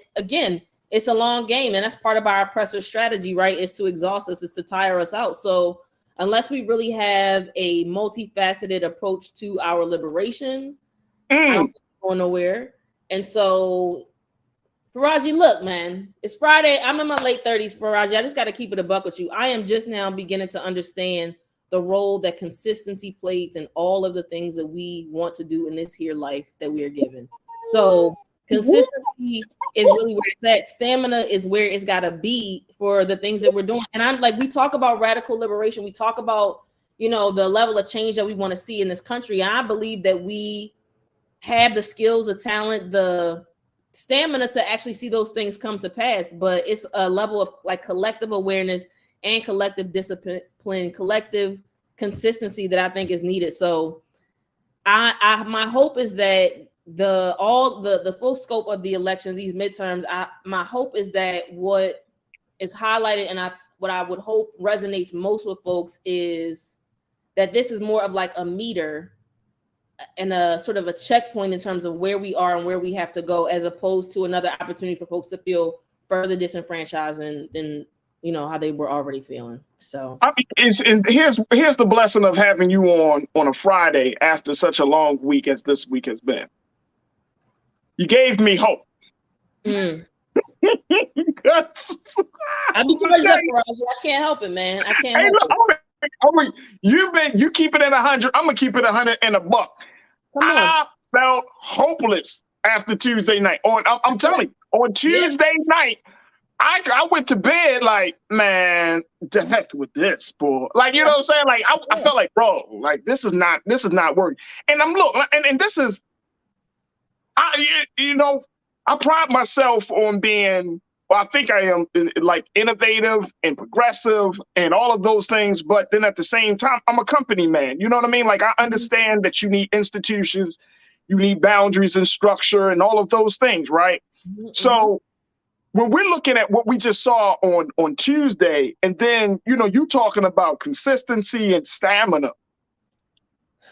it's a long game, and that's part of our oppressor strategy, right? Is to exhaust us, is to tire us out. So unless we really have a multifaceted approach to our liberation, I don't think we're going nowhere. And so, Faraji, look, man, it's Friday. I'm in my late 30s, Faraji. I just got to keep it a buck with you. I am just now beginning to understand the role that consistency plays in all of the things that we want to do in this here life that we are given. So consistency is really where it's at. Stamina is where it's got to be for the things that we're doing. And I'm like, we talk about radical liberation. We talk about, the level of change that we want to see in this country. And I believe that we have the skills, the talent, the stamina to actually see those things come to pass. But it's a level of like collective awareness and collective discipline, collective consistency that I think is needed. So my hope is that the full scope of the elections, these midterms, my hope is that what is highlighted and what I would hope resonates most with folks is that this is more of like a meter and a sort of a checkpoint in terms of where we are and where we have to go, as opposed to another opportunity for folks to feel further disenfranchised than how they were already feeling. So and here's the blessing of having you on a Friday after such a long week as this week has been. You gave me hope. I be charged up, Raji. I can't help it, man. I can't help it. You keep it at 100. I'm gonna keep it 100 and a buck. I felt hopeless after Tuesday night. I'm telling you, on Tuesday night, I went to bed like, man, the heck with this, boy. Like, you know what I'm saying? Like, I felt like, bro, like this is not working. And and this is, I pride myself on being well, I think I am like innovative and progressive and all of those things. But then at the same time, I'm a company man. You know what I mean? Like I understand that you need institutions, you need boundaries and structure and all of those things, right? So when we're looking at what we just saw on Tuesday, and then, you know, you talking about consistency and stamina,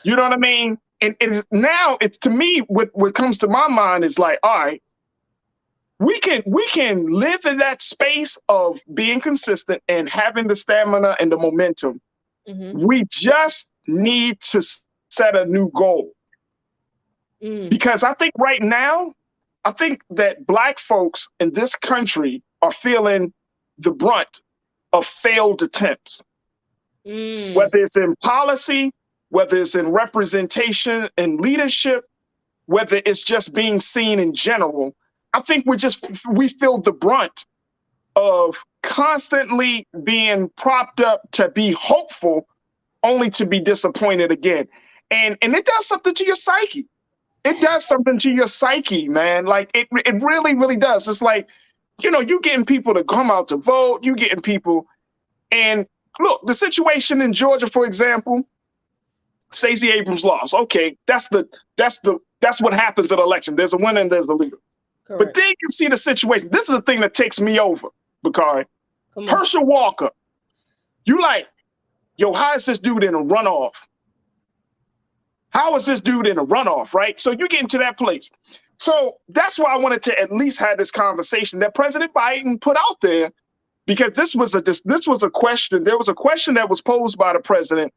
you know what I mean? And it's to me, what comes to my mind is like, all right, we can live in that space of being consistent and having the stamina and the momentum. We just need to set a new goal. Because I think right now, I think that Black folks in this country are feeling the brunt of failed attempts, whether it's in policy, whether it's in representation and leadership, whether it's just being seen in general. I think we feel the brunt of constantly being propped up to be hopeful, only to be disappointed again. And it does something to your psyche. It does something to your psyche, man. Like it really, really does. It's like, you know, you getting people to come out to vote, you getting people. And look, the situation in Georgia, for example, Stacey Abrams lost. Okay, that's what happens at an election. There's a winner and there's a loser. But then you see the situation. This is the thing that takes me over, Bakari. Herschel Walker. You like, yo, how is this dude in a runoff? How is this dude in a runoff, right? So you get into that place. So that's why I wanted to at least have this conversation that President Biden put out there, because this was a question. There was a question that was posed by the president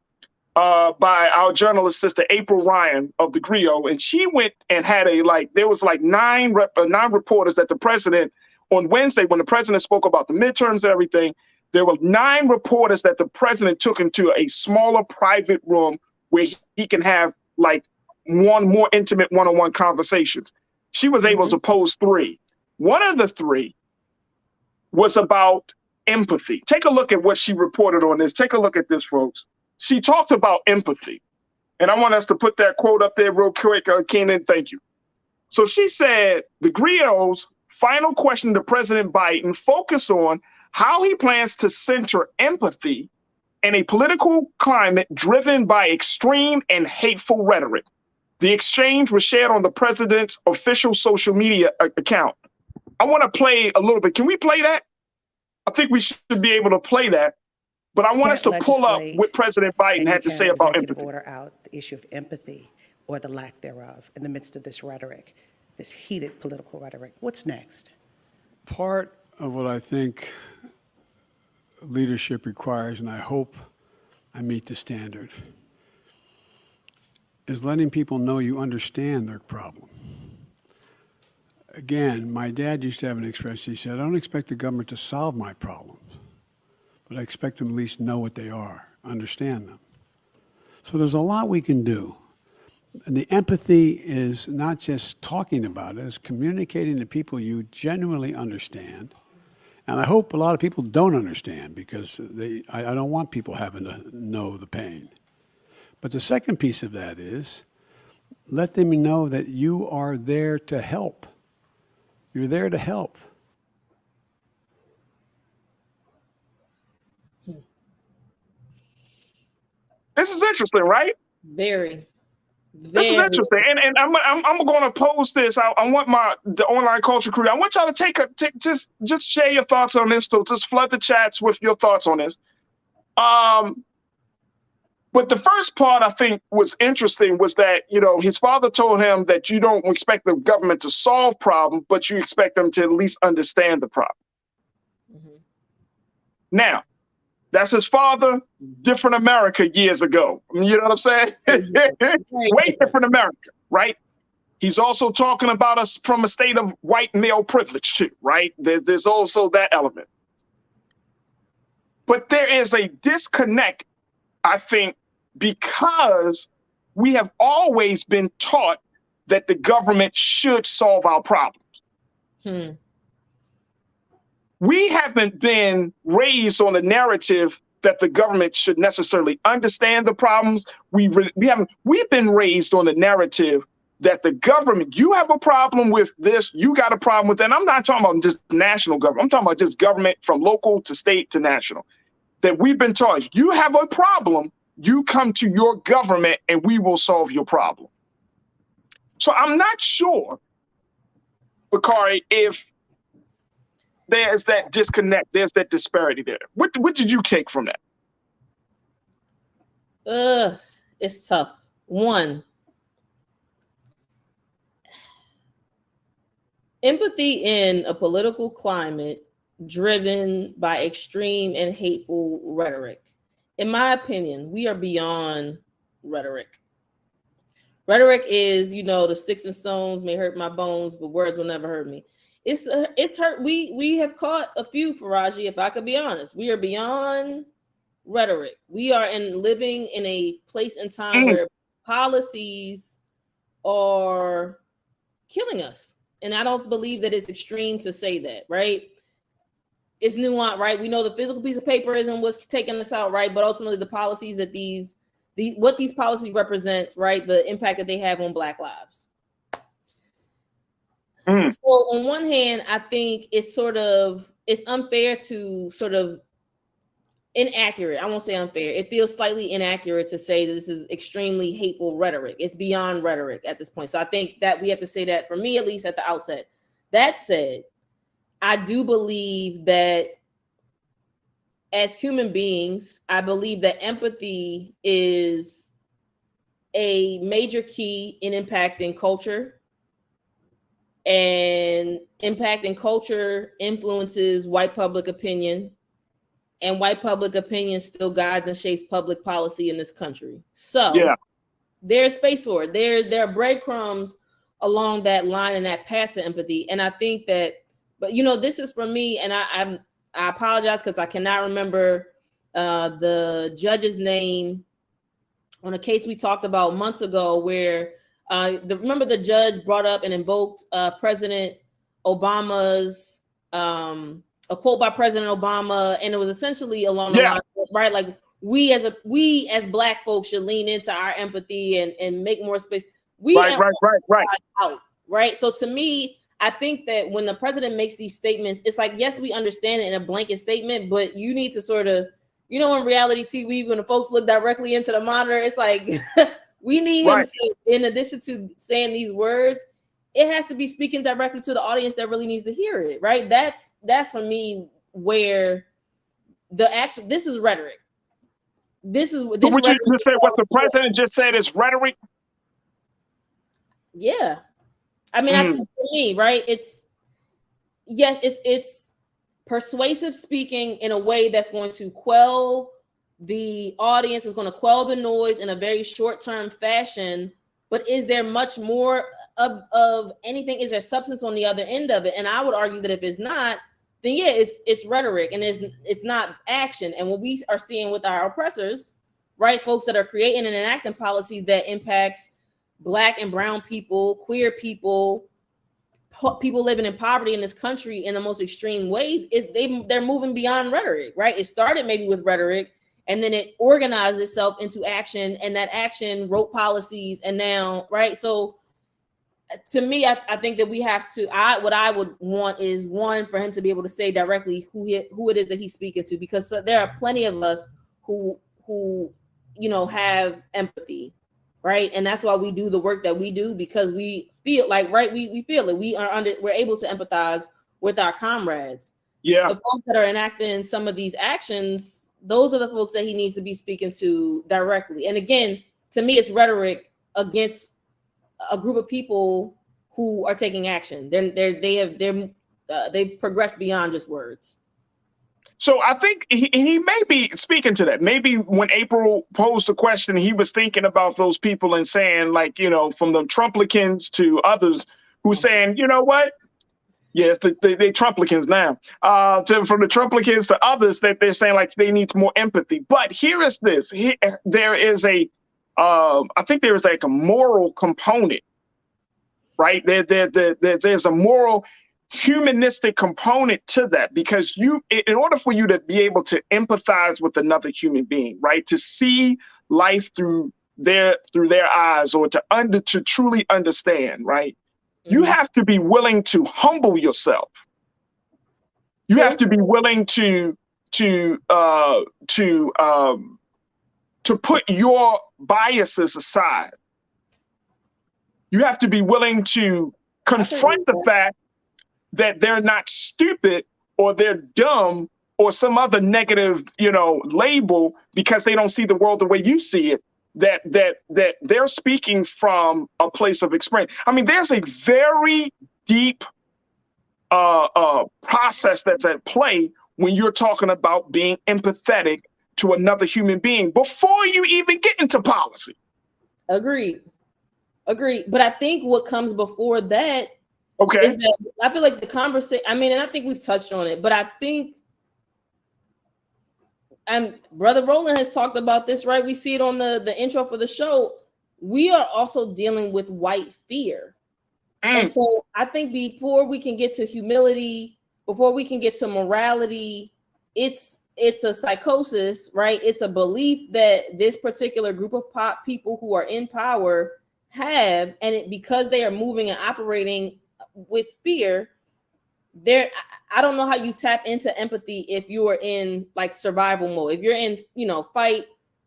by our journalist sister April Ryan of the Griot, and she went and had there was nine reporters that the president on Wednesday, when the president spoke about the midterms and everything, there were 9 reporters that the president took into a smaller private room where he can have more intimate one-on-one conversations. She was able to pose 3. One of the 3 was about empathy. Take a look at what she reported on this. Take a look at this, folks. She talked about empathy. And I want us to put that quote up there real quick, Kenan. Thank you. So she said, the Griot's final question to President Biden focused on how he plans to center empathy in a political climate driven by extreme and hateful rhetoric. The exchange was shared on the president's official social media account. I want to play a little bit. Can we play that? I think we should be able to play that. But I want us to pull up what President Biden had to say about empathy. Order out the issue of empathy or the lack thereof in the midst of this rhetoric, this heated political rhetoric. What's next? Part of what I think leadership requires, and I hope I meet the standard, is letting people know you understand their problem. Again, my dad used to have an expression. He said, I don't expect the government to solve my problems, but I expect them to at least know what they are, understand them. So there's a lot we can do. And the empathy is not just talking about it, it's communicating to people you genuinely understand. And I hope a lot of people don't understand, because I don't want people having to know the pain. But the second piece of that is let them know that you are there to help. You're there to help. This is interesting, right? Very. This is interesting, and I'm going to post this. I want the online culture crew. I want y'all to just share your thoughts on this. So just flood the chats with your thoughts on this. But the first part I think was interesting was that, you know, his father told him that you don't expect the government to solve problems, but you expect them to at least understand the problem. Now, that's his father, different America years ago. You know what I'm saying? Way different America, right? He's also talking about us from a state of white male privilege too, right? There's also that element. But there is a disconnect, I think, because we have always been taught that the government should solve our problems. We haven't been raised on a narrative that the government should necessarily understand the problems. We've been raised on a narrative that the government, you have a problem with this, you got a problem with that. And I'm not talking about just national government. I'm talking about just government from local to state to national. That we've been taught, if you have a problem, you come to your government and we will solve your problem. So I'm not sure, Bakari, if there's that disconnect, there's that disparity there. What did you take from that? It's tough. One, empathy in a political climate driven by extreme and hateful rhetoric. In my opinion, we are beyond rhetoric. Rhetoric is, the sticks and stones may hurt my bones, but words will never hurt me. It's hurt. We have caught a few, Faraji, if I could be honest. We are beyond rhetoric. We are living in a place and time where policies are killing us. And I don't believe that it's extreme to say that, right? It's nuanced, right? We know the physical piece of paper isn't what's taking us out, right? But ultimately the policies that what these policies represent, right? The impact that they have on Black lives. So on one hand, I think it's unfair to sort of inaccurate. I won't say unfair. It feels slightly inaccurate to say that this is extremely hateful rhetoric. It's beyond rhetoric at this point. So I think that we have to say that, for me, at least at the outset. That said, I do believe that as human beings, I believe that empathy is a major key in impacting culture. And impacting culture influences white public opinion. And white public opinion still guides and shapes public policy in this country. So there's space for it. There are breadcrumbs along that line and that path to empathy. And I think that, but this is for me, and I apologize because I cannot remember the judge's name on a case we talked about months ago where remember the judge brought up and invoked President Obama's a quote by President Obama, and it was essentially along the line, right? Like we as Black folks should lean into our empathy and make more space. Right. So to me, I think that when the president makes these statements, it's like, yes, we understand it in a blanket statement, but you need to sort of, in reality TV, when the folks look directly into the monitor, it's like we need him to, in addition to saying these words, it has to be speaking directly to the audience that really needs to hear it, right? That's for me where this is rhetoric. What you just said, what the president just said is rhetoric? Yeah. I mean, I think for me, right, it's persuasive speaking in a way that's going to quell the audience, is going to quell the noise in a very short-term fashion. But is there much more of anything? Is there substance on the other end of it? And I would argue that if it's not, then it's rhetoric and it's not action. And what we are seeing with our oppressors, right, folks that are creating and enacting policy that impacts Black and brown people, queer people, people living in poverty in this country in the most extreme ways, they're moving beyond rhetoric, right? It started maybe with rhetoric, and then it organized itself into action, and that action wrote policies, and now, right? So to me, I think that we have to, what I would want is, one, for him to be able to say directly who it is that he's speaking to, because there are plenty of us who have empathy, right? And that's why we do the work that we do, because we feel like, right, we feel it. We're able to empathize with our comrades. Yeah. The folks that are enacting some of these actions, those are the folks that he needs to be speaking to directly. And again, to me, it's rhetoric against a group of people who are taking action. They've progressed beyond just words. So I think he may be speaking to that. Maybe when April posed the question, he was thinking about those people and saying, like, from the Trumplicans to others who saying, you know what? Yes, they Trumplicans now. From the Trumplicans to others that they're saying like they need more empathy. But here is this. There is I think there is like a moral component, right? There's a moral, humanistic component to that, because in order for you to be able to empathize with another human being, right, to see life through their eyes, or to truly understand, right? You have to be willing to humble yourself. You have to be willing to put your biases aside. You have to be willing to confront the fact that they're not stupid or they're dumb or some other negative, label because they don't see the world the way you see it, that they're speaking from a place of experience. I mean, there's a very deep process that's at play when you're talking about being empathetic to another human being before you even get into policy. Agreed. But I think what comes before that Okay. is that I feel like the conversation, I mean, and I think we've touched on it, but I think, and Brother Roland has talked about this, right? We see it on the intro for the show. We are also dealing with white fear. And so I think before we can get to humility, before we can get to morality, it's a psychosis, right? It's a belief that this particular group of people who are in power have, and because they are moving and operating with fear, I don't know how you tap into empathy if you are in like survival mode. If you're in, fight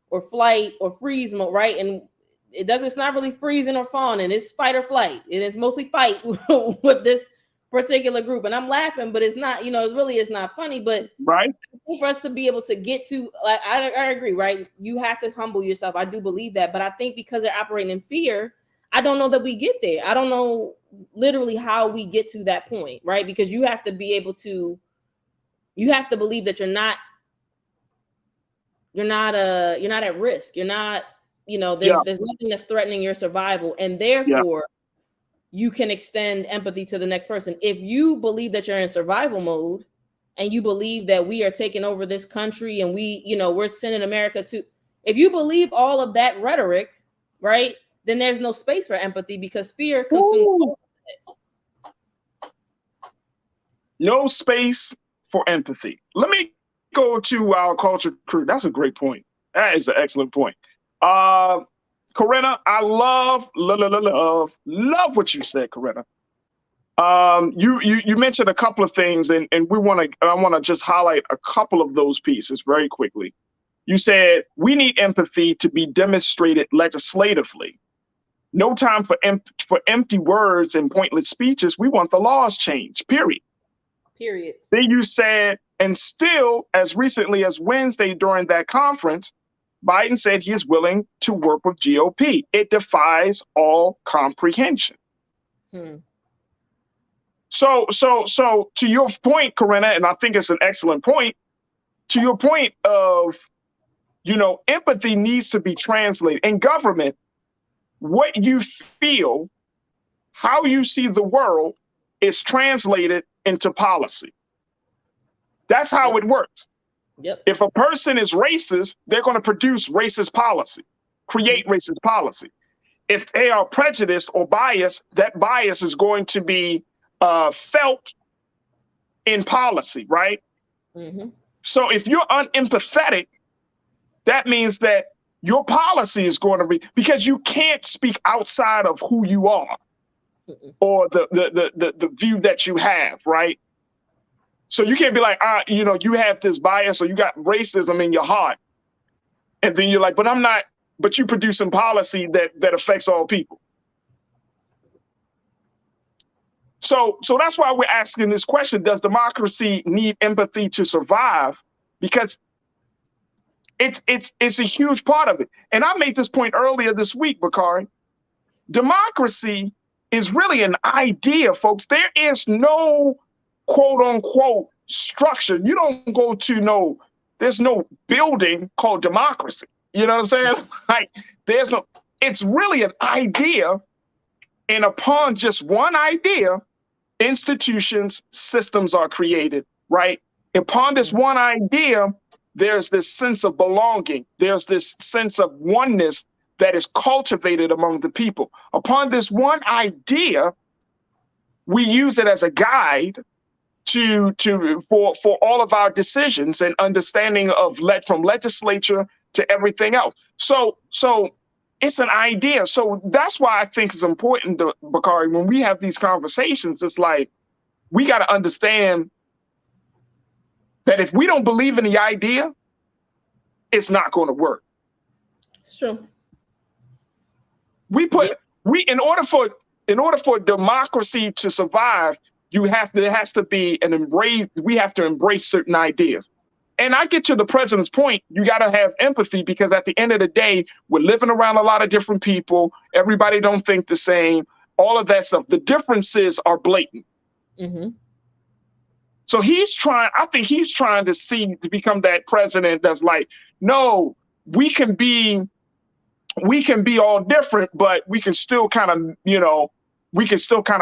or flight or freeze mode, right? And it's not really freezing or fawning. It's fight or flight. And it's mostly fight with this particular group. And I'm laughing, but it's not, it really is not funny. But right, for us to be able to get to, like, I agree, right? You have to humble yourself. I do believe that. But I think because they're operating in fear, I don't know that we get there. I don't know literally how we get to that point, right? Because you have to be able to, you have to believe that you're not at risk. You're not, there's nothing that's threatening your survival. And therefore, you can extend empathy to the next person. If you believe that you're in survival mode and you believe that we are taking over this country and we're sending America to, if you believe all of that rhetoric, right, then there's no space for empathy because fear consumes. No space for empathy. Let me go to our culture crew. That's a great point. That is an excellent point. Corinna, I love what you said, Corinna. You mentioned a couple of things, and I want to just highlight a couple of those pieces very quickly. You said we need empathy to be demonstrated legislatively. No time for empty words and pointless speeches. We want the laws changed, period. Then you said, and still, as recently as Wednesday during that conference, Biden said he is willing to work with GOP. It defies all comprehension. So to your point, Corinna, and I think it's an excellent point, to your point of, empathy needs to be translated. In government, what you feel, how you see the world is translated into policy. That's how it works. Yep. If a person is racist, they're going to produce racist policy, create racist policy. If they are prejudiced or biased, that bias is going to be felt in policy, right? Mm-hmm. So if you're unempathetic, that means that your policy is going to be, because you can't speak outside of who you are or the view that you have, right? So you can't be like, you have this bias or you got racism in your heart. And then you're like, but I'm not, but you're producing policy that affects all people. So that's why we're asking this question. Does democracy need empathy to survive? Because it's a huge part of it. And I made this point earlier this week, Bakari. Democracy is really an idea, folks. There is no quote unquote structure. You don't go to there's no building called democracy. You know what I'm saying? Like it's really an idea. And upon just one idea, institutions, systems are created, right? Upon this one idea, there's this sense of belonging. There's this sense of oneness that is cultivated among the people. Upon this one idea, we use it as a guide for all of our decisions and understanding of from legislature to everything else. So It's an idea. So that's why I think it's important, Bakari, when we have these conversations, it's like we got to understand that if we don't believe in the idea, it's not going to work. It's true. In order for democracy to survive, there has to be we have to embrace certain ideas. And I get to the president's point, you got to have empathy, because at the end of the day, we're living around a lot of different people. Everybody don't think the same, all of that stuff. The differences are blatant. Mm-hmm. So I think he's trying to become that president that's like, no, we can be all different, but we can still kind of,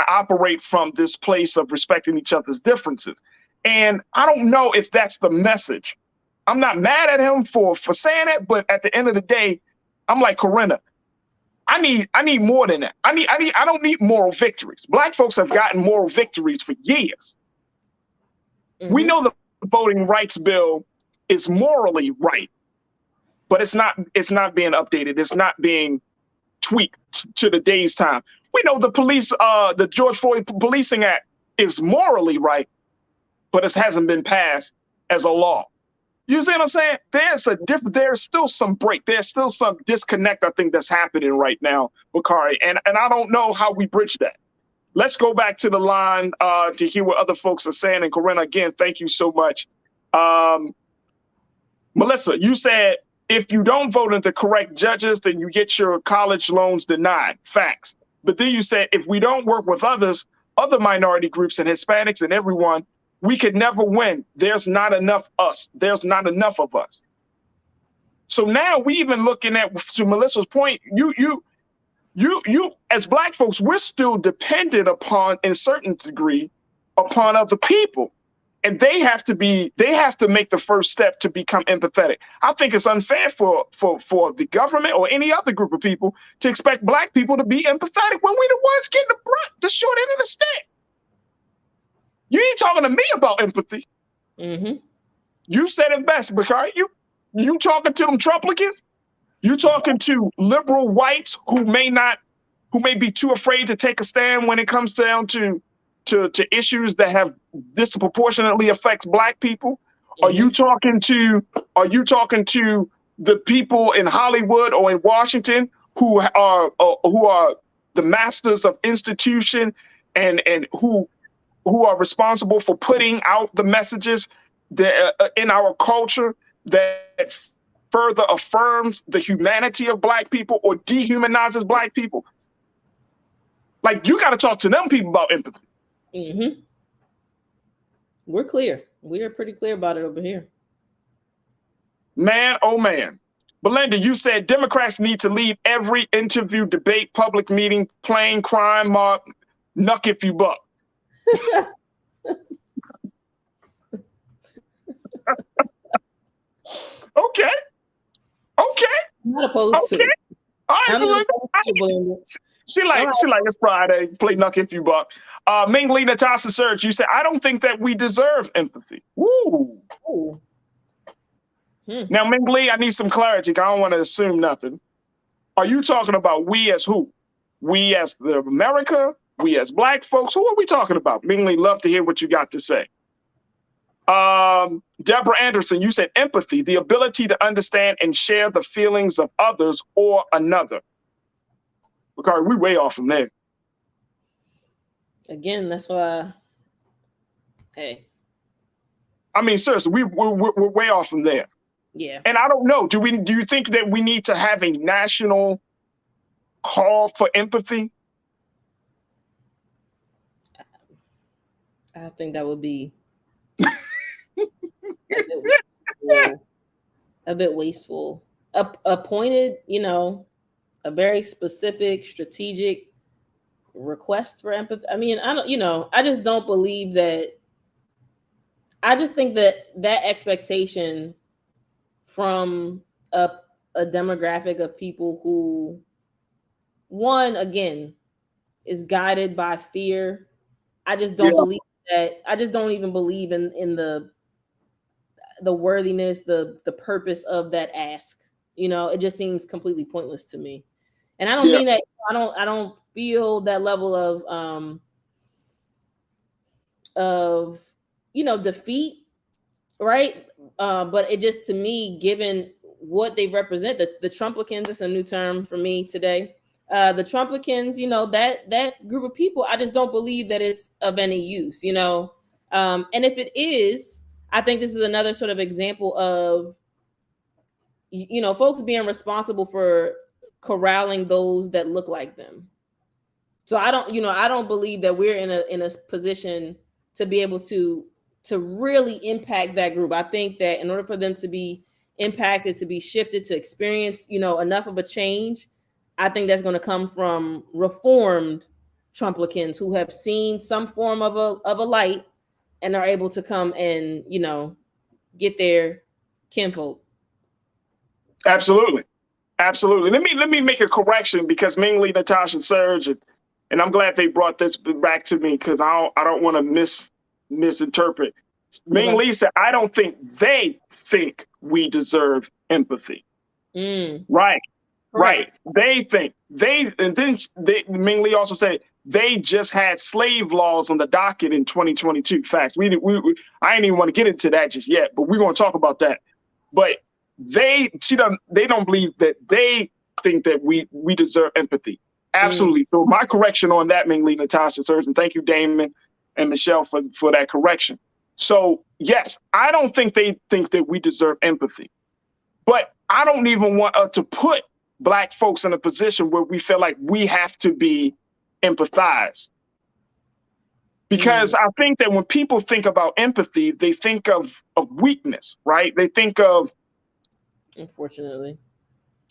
operate from this place of respecting each other's differences. And I don't know if that's the message. I'm not mad at him for saying it, but at the end of the day, I'm like Corinna. I need more than that. I don't need moral victories. Black folks have gotten moral victories for years. Mm-hmm. We know the voting rights bill is morally right, but it's not being updated. It's not being tweaked to the day's time. We know the George Floyd Policing Act is morally right, but it hasn't been passed as a law. You see what I'm saying? There's still some break. There's still some disconnect, I think, that's happening right now, Bakari. And I don't know how we bridge that. Let's go back to the line to hear what other folks are saying. And Corinna, again, thank you so much. Melissa, you said, if you don't vote in the correct judges, then you get your college loans denied. Facts. But then you said, if we don't work with other minority groups and Hispanics and everyone, we could never win. There's not enough us. There's not enough of us. So now we even looking at, to Melissa's point, you as Black folks, we're still dependent upon, in certain degree, upon other people. And they have to make the first step to become empathetic. I think it's unfair for the government or any other group of people to expect Black people to be empathetic when we're the ones getting the short end of the stick. You ain't talking to me about empathy. Mm-hmm. You said it best, Bakari. You talking to them Trumplicans? You talking to liberal whites who may be too afraid to take a stand when it comes down to issues that have disproportionately affects Black people? Mm-hmm. Are you talking to the people in Hollywood or in Washington who are the masters of institution and who are responsible for putting out the messages that in our culture that further affirms the humanity of Black people or dehumanizes Black people? Like, you got to talk to them people about empathy. Mm-hmm. We're clear. We are pretty clear about it over here. Man, oh man. Belinda, you said Democrats need to leave every interview, debate, public meeting, plane, crime, mob, nuck if you buck. Okay. I'm not opposed to it. All right, Belinda. She like it's Friday. Play nuck if you buck. Ming Lee Natasha Surge, you said, I don't think that we deserve empathy. Woo. Ooh. Now, Ming Lee, I need some clarity. I don't want to assume nothing. Are you talking about we as who? We as the America? We as Black folks? Who are we talking about? Ming Lee, love to hear what you got to say. Deborah Anderson, you said empathy, the ability to understand and share the feelings of others or another. Because we're way off from there. Again, that's why. Hey. I mean, seriously, we're way off from there. Yeah. And I don't know. Do you think that we need to have a national call for empathy? I think that would be a bit wasteful. A pointed, a very specific, strategic request for empathy. I mean, I just don't believe that. I just think that expectation from a demographic of people who, one, again, is guided by fear. I just don't believe that. I just don't even believe in the worthiness, the purpose of that ask. It just seems completely pointless to me. And I don't mean that I don't feel that level of defeat, right? But it just, to me, given what they represent, the Trumplicans, it's a new term for me today. The Trumplicans, that group of people, I just don't believe that it's of any use, and if it is, I think this is another sort of example of, folks being responsible for corralling those that look like them. So I don't believe that we're in a position to be able to really impact that group. I think that in order for them to be impacted, to be shifted, to experience, enough of a change, I think that's going to come from reformed Trumplicans who have seen some form of a light and are able to come and, get their kinfolk. Absolutely. Absolutely. Let me make a correction, because mainly Natasha, Serge, and I'm glad they brought this back to me, because I don't want to misinterpret. Mainly said, I don't think they think we deserve empathy. Right. They think and then they mainly also say they just had slave laws on the docket in 2022. Facts. I ain't even want to get into that just yet, but we're going to talk about that. But they don't believe that they think that we deserve empathy. Absolutely. So my correction on that, mainly Natasha, Serge, and thank you, Damon and Michelle, for that correction. So yes, I don't think they think that we deserve empathy, but I don't even want to put Black folks in a position where we feel like we have to be empathized. Because I think that when people think about empathy, they think of weakness, right? They think of, unfortunately,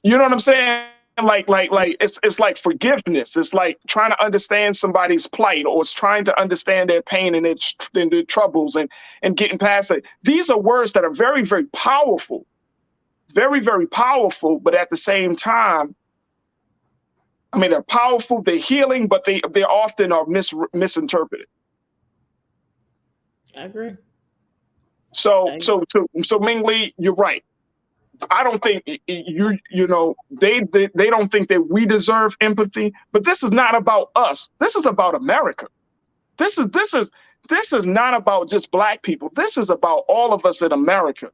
you know what I'm saying? Like it's like forgiveness. It's like trying to understand somebody's plight, or it's trying to understand their pain and their troubles and getting past it. These are words that are very, very powerful. Very, very powerful, but at the same time, I mean, they're powerful, they're healing, but they often are misinterpreted. I agree. So mainly, you're right. I don't think they don't think that we deserve empathy, but this is not about us. This is about America. This is not about just Black people. This is about all of us in America.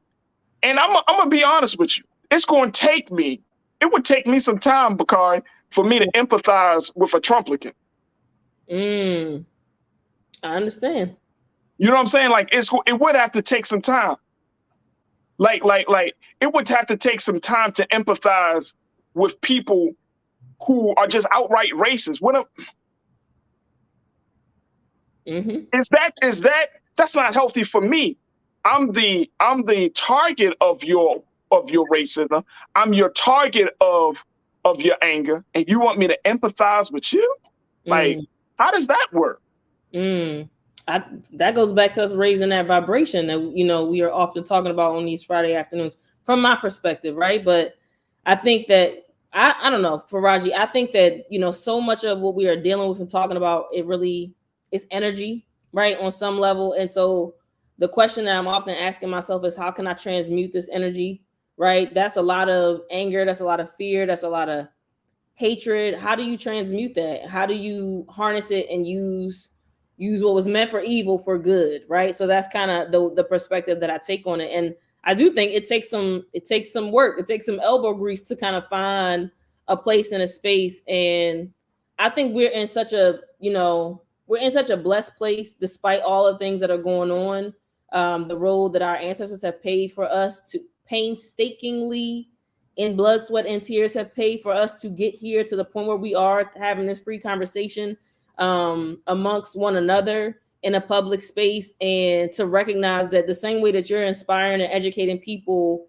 And I'm gonna be honest with you. It would take me some time, Bakari, for me to empathize with a Trumplican. I understand. You know what I'm saying? Like it would have to take some time. Like it would have to take some time to empathize with people who are just outright racist. That's not healthy for me. I'm the target of your racism. I'm your target of your anger, and you want me to empathize with you? Like, how does that work? That goes back to us raising that vibration that we are often talking about on these Friday afternoons, from my perspective, right? But I think that I don't know, Faraji, I think that so much of what we are dealing with and talking about, it really is energy, right, on some level. And so the question that I'm often asking myself is, how can I transmute this energy, right? That's a lot of anger. That's a lot of fear. That's a lot of hatred. How do you transmute that? How do you harness it and use what was meant for evil for good, right? So that's kind of the perspective that I take on it. And I do think it takes some work. It takes some elbow grease to kind of find a place in a space. And I think we're in such a blessed place, despite all the things that are going on. The road that our ancestors have paid for us to painstakingly, in blood, sweat, and tears, have paid for us to get here to the point where we are having this free conversation amongst one another in a public space, and to recognize that the same way that you're inspiring and educating people,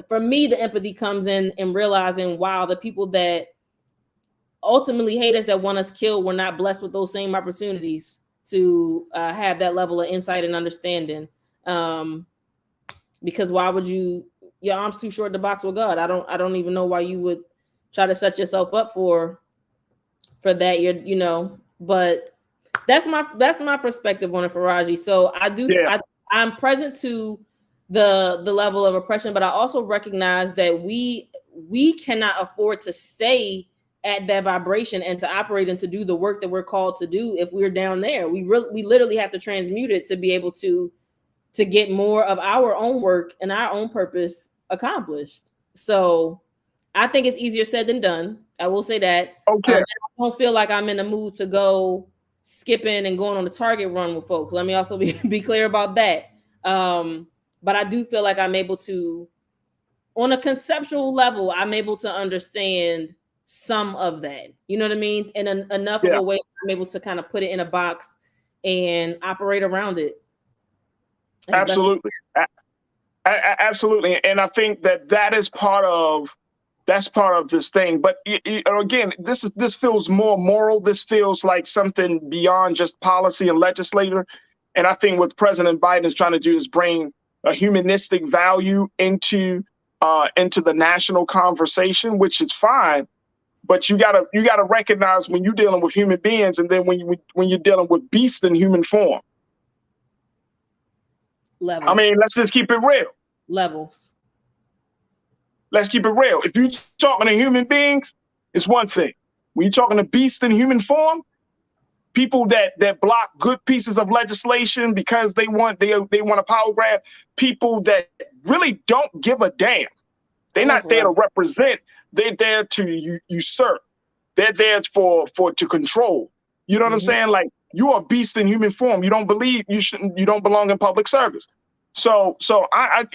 for me, the empathy comes in realizing, wow, the people that ultimately hate us, that want us killed, were not blessed with those same opportunities to have that level of insight and understanding. Because why would your arms too short to box with God? I don't even know why you would try to set yourself up for that. But that's my perspective on it, Faraji. So I'm present to the level of oppression, but I also recognize that we we cannot afford to stay at that vibration and to operate and to do the work that we're called to do if we're down there. We literally have to transmute it to be able to get more of our own work and our own purpose accomplished. So I think it's easier said than done. I will say that. Okay. I don't feel like I'm in the mood to go skipping and going on the Target run with folks. Let me also be clear about that. But I do feel like I'm able to, on a conceptual level, I'm able to understand some of that. You know what I mean? In enough of a way, I'm able to kind of put it in a box and operate around it. Absolutely. Absolutely. And I think that is part of this thing. But again, this feels more moral. This feels like something beyond just policy and legislator. And I think what President Biden is trying to do is bring a humanistic value into the national conversation, which is fine. But you gotta recognize when you're dealing with human beings, and then when you're dealing with beasts in human form. Levels. I mean, let's just keep it real. Levels. Let's keep it real. If you're talking to human beings, it's one thing. When you're talking to beasts in human form, people that block good pieces of legislation because they want a power grab, people that really don't give a damn. They're not there to represent. They're there to usurp. They're there to control. You know what I'm saying? Like, you are a beast in human form. You don't believe you don't belong in public service. So I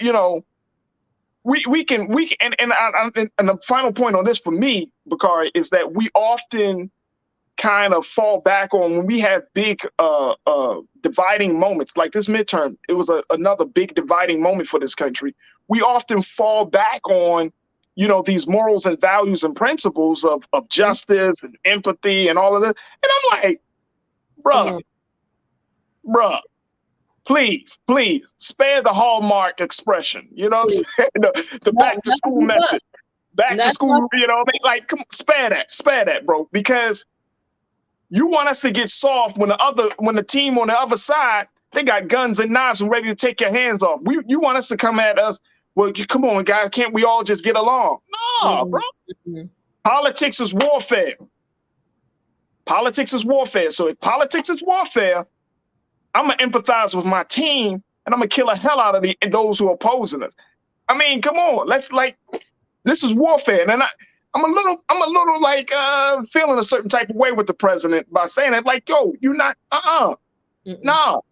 we can and the final point on this for me, Bakari, is that we often kind of fall back on when we have big dividing moments like this midterm. It was another big dividing moment for this country. We often fall back on, these morals and values and principles of justice and empathy and all of this. And I'm like, bruh, please spare the Hallmark expression. You know what I'm saying? The back to school message. Back to school, like, come, spare that, bro, because you want us to get soft when the team on the other side, they got guns and knives and ready to take your hands off. You want us to come at us, well, come on, guys, can't we all just get along? No, bro. Politics is warfare. Politics is warfare. So if politics is warfare, I'm going to empathize with my team, and I'm going to kill the hell out of those who are opposing us. I mean, come on. This is warfare. And I'm a little like feeling a certain type of way with the president by saying that, like, yo, you're not, no.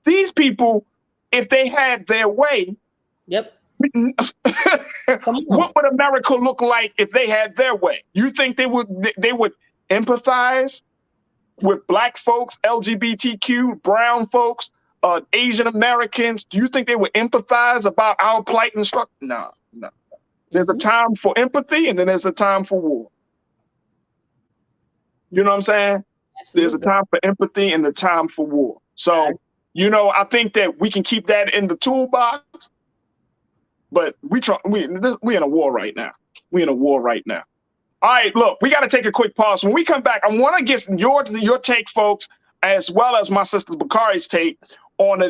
These people, if they had their way, what would America look like if they had their way? You think they would empathize with Black folks, LGBTQ, brown folks, Asian Americans? Do you think they would empathize about our plight and struggle? No. There's a time for empathy, and then there's a time for war. You know what I'm saying? Absolutely. There's a time for empathy and the time for war. So, I think that we can keep that in the toolbox, but we in a war right now. We're in a war right now. All right, look, we got to take a quick pause. When we come back, I want to get your take, folks, as well as my sister Bakari's take on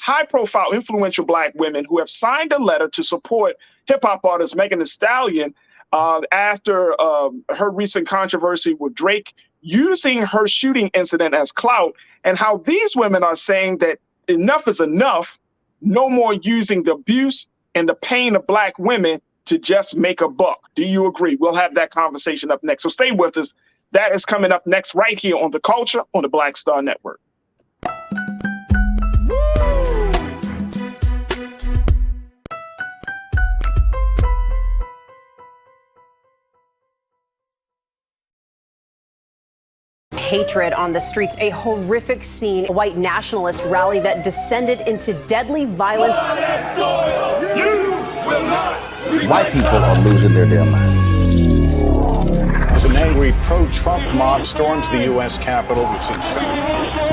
high-profile, influential Black women who have signed a letter to support hip-hop artist Megan Thee Stallion after her recent controversy with Drake using her shooting incident as clout, and how these women are saying that enough is enough, no more using the abuse and the pain of Black women to just make a buck. Do you agree? We'll have that conversation up next. So stay with us. That is coming up next right here on The Culture on the Black Star Network. Hatred on the streets, a horrific scene, a white nationalist rally that descended into deadly violence. White people are losing their damn minds. As an angry pro-Trump mob storms the U.S. Capitol,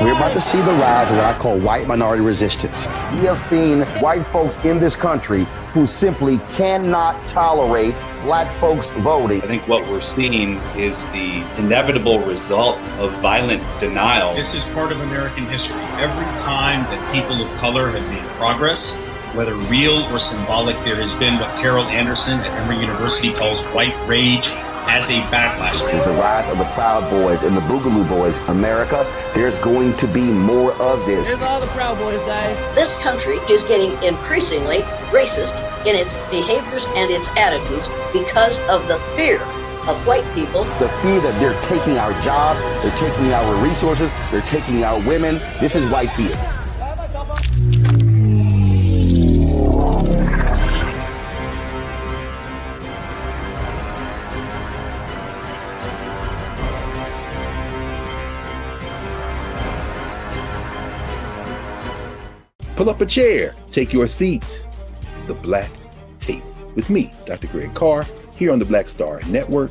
we're about to see the rise of what I call white minority resistance. We have seen white folks in this country who simply cannot tolerate Black folks voting. I think what we're seeing is the inevitable result of violent denial. This is part of American history. Every time that people of color have made progress, whether real or symbolic, there has been what Carol Anderson at Emory University calls white rage as a backlash. This is the rise of the Proud Boys and the Boogaloo Boys. America, there's going to be more of this. There's all the Proud Boys, guys. This country is getting increasingly racist in its behaviors and its attitudes because of the fear of white people. The fear that they're taking our jobs, they're taking our resources, they're taking our women. This is white fear. Pull up a chair, take your seat. The Black Tape with me, Dr. Greg Carr, here on the Black Star Network.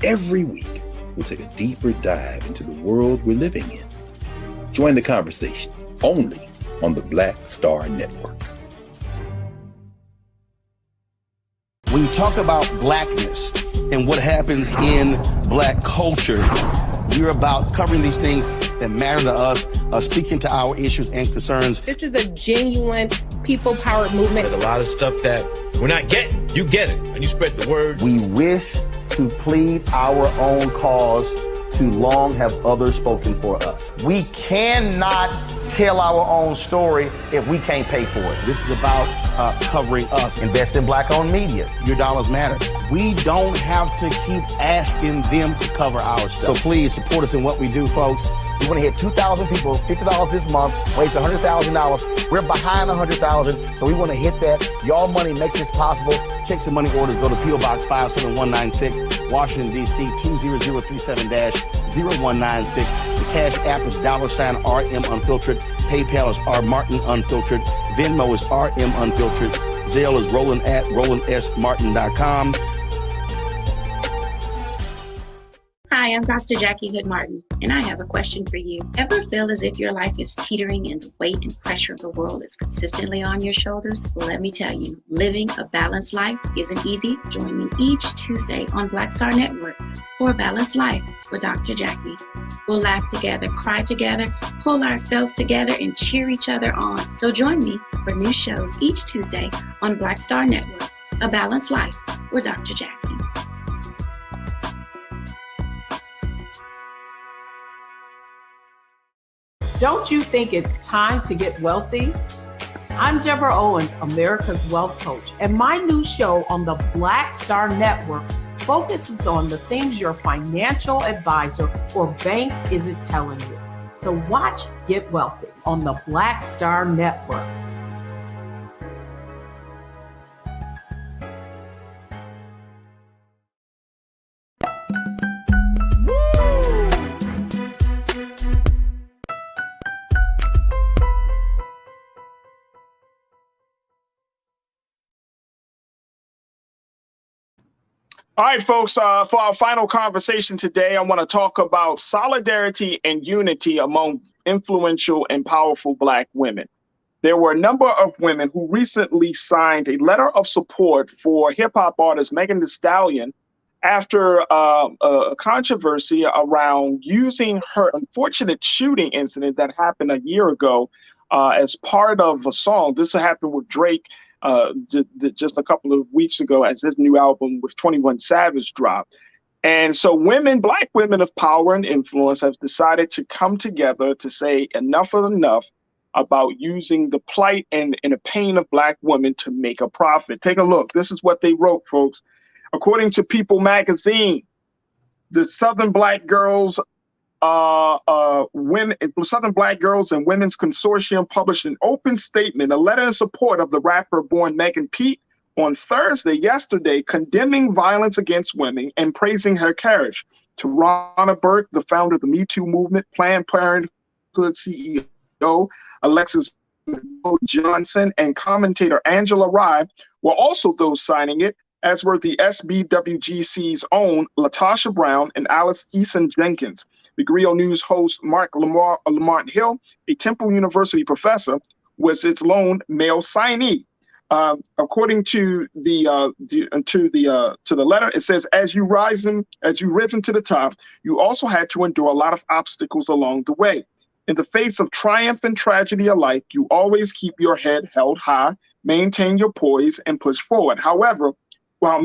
Every week, we'll take a deeper dive into the world we're living in. Join the conversation only on the Black Star Network. When you talk about blackness and what happens in black culture, we're about covering these things that matter to us, speaking to our issues and concerns. This is a genuine people-powered movement. There's a lot of stuff that we're not getting. You get it, and you spread the word. We wish to plead our own cause. Too long have others spoken for us. We cannot tell our own story if we can't pay for it. This is about covering us. Invest in black-owned media. Your dollars matter. We don't have to keep asking them to cover our stuff. So please support us in what we do, folks. We want to hit 2,000 people, $50 this month, raise $100,000. We're behind 100,000, so we want to hit that. Y'all money makes this possible. Check some money orders. Go to P.O. Box 57196, Washington, D.C. 20037-0196. The Cash App is $RM Unfiltered. PayPal is R Martin Unfiltered. Venmo is RM Unfiltered. Zelle is Roland at RolandSMartin.com. Hi, I'm Dr. Jackie Hood Martin, and I have a question for you. Ever feel as if your life is teetering and the weight and pressure of the world is consistently on your shoulders? Well, let me tell you, living a balanced life isn't easy. Join me each Tuesday on Black Star Network for a Balanced Life with Dr. Jackie. We'll laugh together, cry together, pull ourselves together, and cheer each other on. So join me for new shows each Tuesday on Black Star Network, A Balanced Life with Dr. Jackie. Don't you think it's time to get wealthy? I'm Deborah Owens, America's Wealth Coach, and my new show on the Black Star Network focuses on the things your financial advisor or bank isn't telling you. So watch Get Wealthy on the Black Star Network. All right, folks, for our final conversation today, I want to talk about solidarity and unity among influential and powerful Black women. There were a number of women who recently signed a letter of support for hip-hop artist Megan Thee Stallion after a controversy around using her unfortunate shooting incident that happened a year ago as part of a song. This happened with Drake just a couple of weeks ago as his new album with 21 Savage dropped. And so Black women of power and influence have decided to come together to say enough is enough about using the plight and the pain of Black women to make a profit. Take a look. This is what they wrote, folks. According to People magazine, the Southern Black Girls Southern Black Girls and Women's Consortium published an open statement, a letter in support of the rapper born Megan Pete on yesterday, condemning violence against women and praising her courage. Tarana Burke, the founder of the Me Too movement, Planned Parenthood CEO Alexis Johnson, and commentator Angela Rye were also those signing it, as were the SBWGC's own Latasha Brown and Alice Eason Jenkins. The Griot News host Mark Lamont Hill, a Temple University professor, was its lone male signee. According to the letter, it says, as you risen to the top, you also had to endure a lot of obstacles along the way. In the face of triumph and tragedy alike, you always keep your head held high. maintain your poise, and push forward. However, while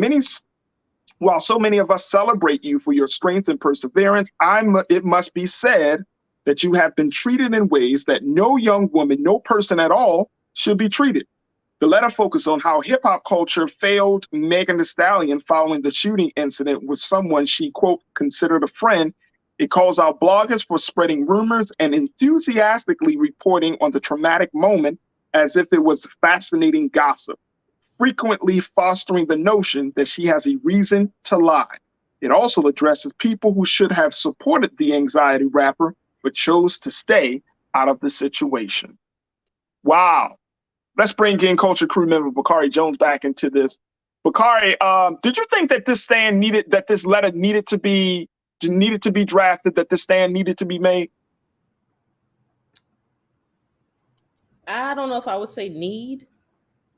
so many of us celebrate you for your strength and perseverance, it must be said that you have been treated in ways that no young woman, no person at all, should be treated. The letter focused on how hip-hop culture failed Megan Thee Stallion following the shooting incident with someone she, quote, considered a friend. It calls out bloggers for spreading rumors and enthusiastically reporting on the traumatic moment as if it was fascinating gossip, frequently fostering the notion that she has a reason to lie. It also addresses people who should have supported the anxiety rapper, but chose to stay out of the situation. Wow. Let's bring in Culture Crew member Bakari Jones back into this. Bakari, did you think that this letter needed to be drafted, that this stand needed to be made? I don't know if I would say need,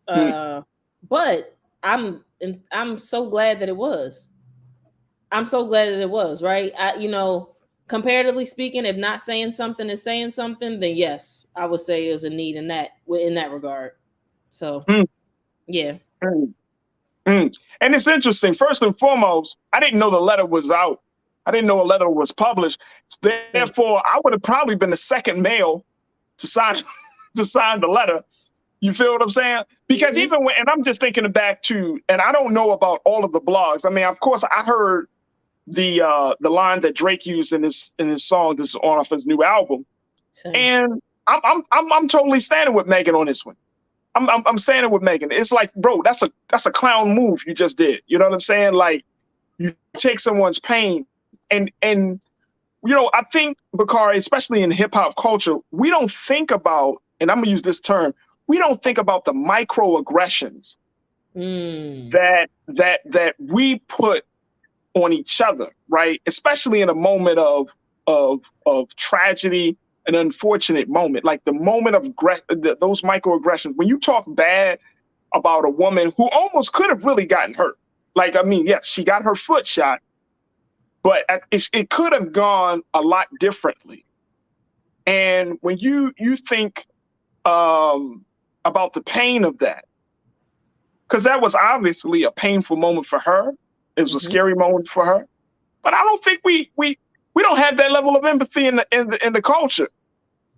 but I'm so glad that it was. I'm so glad that it was, right? Comparatively speaking, if not saying something is saying something, then yes, I would say there's a need in that regard. So, yeah. And it's interesting. First and foremost, I didn't know the letter was out. I didn't know a letter was published. Therefore, I would have probably been the second male to sign the letter. You feel what I'm saying? Because even when, and I'm just thinking back to, and I don't know about all of the blogs. I mean, of course, I heard the line that Drake used in his song. This is on off his new album, and I'm totally standing with Megan on this one. I'm standing with Megan. It's like, bro, that's a clown move you just did. You know what I'm saying? Like, you take someone's pain, and I think, Bakari, especially in hip hop culture, we don't think about, and I'm gonna use this term, we don't think about the microaggressions that we put on each other, right? Especially in a moment of tragedy, an unfortunate moment, like the moment of those microaggressions. When you talk bad about a woman who almost could have really gotten hurt, like, I mean, yes, she got her foot shot, but it could have gone a lot differently. And when you think about the pain of that, because that was obviously a painful moment for her. It was a scary moment for her, but I don't think we don't have that level of empathy in the culture.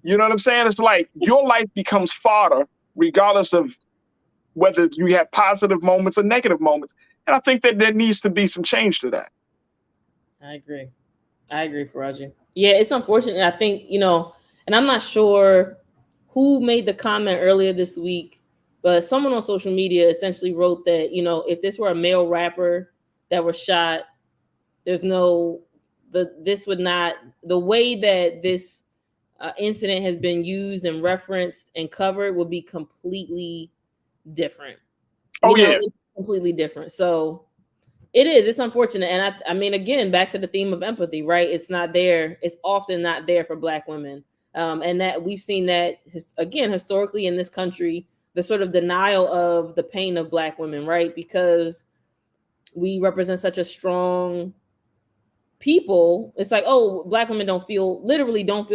You know what I'm saying? It's like your life becomes fodder, regardless of whether you have positive moments or negative moments. And I think that there needs to be some change to that. I agree, Faraji. Yeah, it's unfortunate. I think, and I'm not sure who made the comment earlier this week, but someone on social media essentially wrote that, if this were a male rapper that was shot, the way that this incident has been used and referenced and covered would be completely different. It's completely different. So it's unfortunate. And I mean, again, back to the theme of empathy, right? It's not there. It's often not there for Black women. And that we've seen that, again, historically in this country, the sort of denial of the pain of Black women, right? Because we represent such a strong people. It's like, oh, Black women don't feel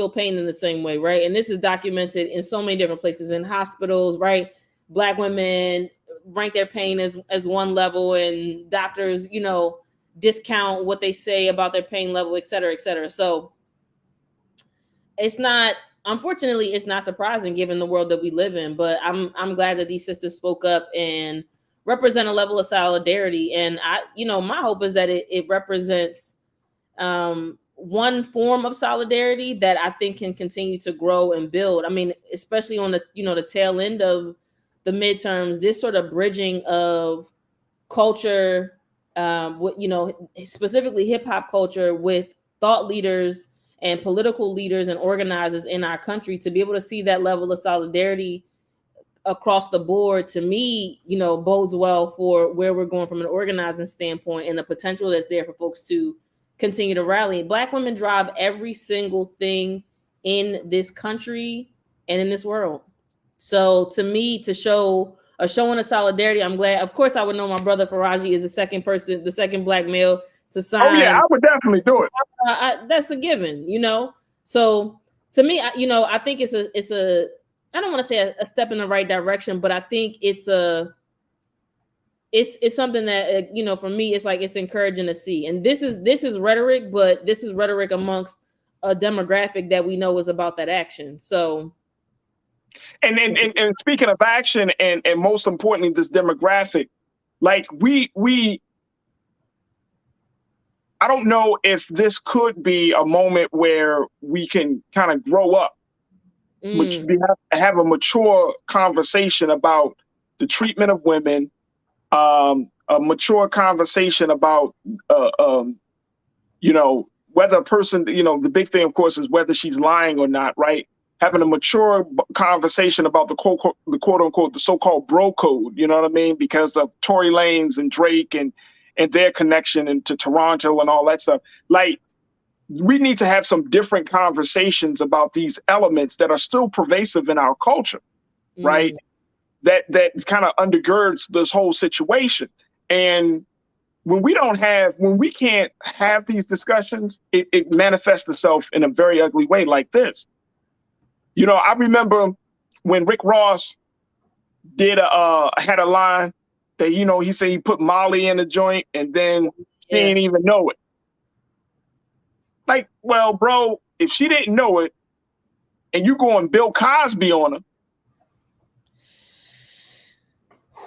pain in the same way, right? And this is documented in so many different places, in hospitals, right? Black women rank their pain as one level, and doctors, discount what they say about their pain level, et cetera, et cetera. So unfortunately, it's not surprising given the world that we live in, but I'm glad that these sisters spoke up and represent a level of solidarity. And my hope is that it represents one form of solidarity that I think can continue to grow and build. I mean, especially on the tail end of the midterms, this sort of bridging of culture, specifically hip hop culture, with thought leaders and political leaders and organizers in our country, to be able to see that level of solidarity across the board, to me, bodes well for where we're going from an organizing standpoint and the potential that's there for folks to continue to rally. Black women drive every single thing in this country and in this world. So to me, to show a showing of solidarity, I'm glad. Of course, I would know my brother Faraji is the second Black male to sign. Oh yeah, I would definitely do it. That's a given, So to me, I think it's I don't want to say a step in the right direction, but I think it's something that, for me, it's like, it's encouraging to see. And this is rhetoric, but this is rhetoric amongst a demographic that we know is about that action. So, and speaking of action, and most importantly, this demographic, like I don't know if this could be a moment where we can kind of grow up, have a mature conversation about the treatment of women, a mature conversation about, whether a person, the big thing, of course, is whether she's lying or not, right? Having a mature conversation about the quote unquote, the so-called bro code, you know what I mean? Because of Tory Lanez and Drake and their connection into Toronto and all that stuff. Like, we need to have some different conversations about these elements that are still pervasive in our culture, right? That kind of undergirds this whole situation. And when we can't have these discussions, it manifests itself in a very ugly way like this. I remember when Rick Ross had a line that, he said he put Molly in the joint and then she didn't even know it. Like, well, bro, if she didn't know it and you going Bill Cosby on her,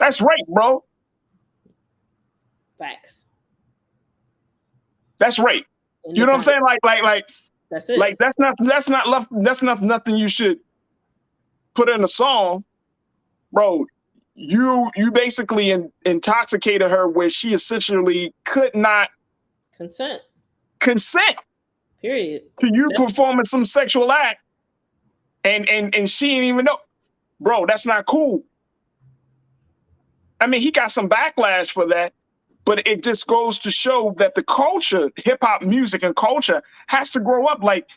that's rape, bro. Facts. That's rape. You know what I'm saying? Like that's it. Like that's not nothing you should put in a song, bro. You basically intoxicated her where she essentially could not consent. Period. To you performing some sexual act, and she didn't even know, bro. That's not cool. I mean, he got some backlash for that, but it just goes to show that the culture, hip hop music and culture, has to grow up. Like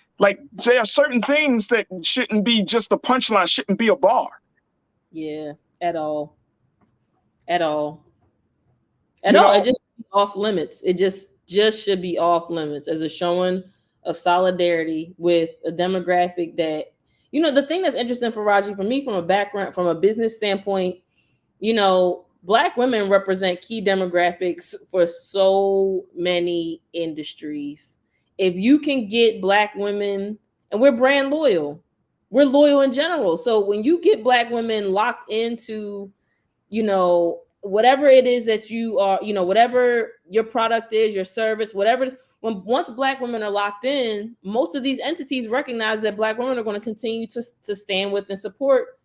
there are certain things that shouldn't be just a punchline, shouldn't be a bar. Yeah, at all. It just be off limits. It just should be off limits as a showing of solidarity with a demographic that, the thing that's interesting for Raji, for me, from a background, from a business standpoint, Black women represent key demographics for so many industries. If you can get Black women, and we're brand loyal, we're loyal in general. So when you get Black women locked into, whatever it is that you are, whatever your product is, your service, whatever, once Black women are locked in, most of these entities recognize that Black women are going to continue to stand with and support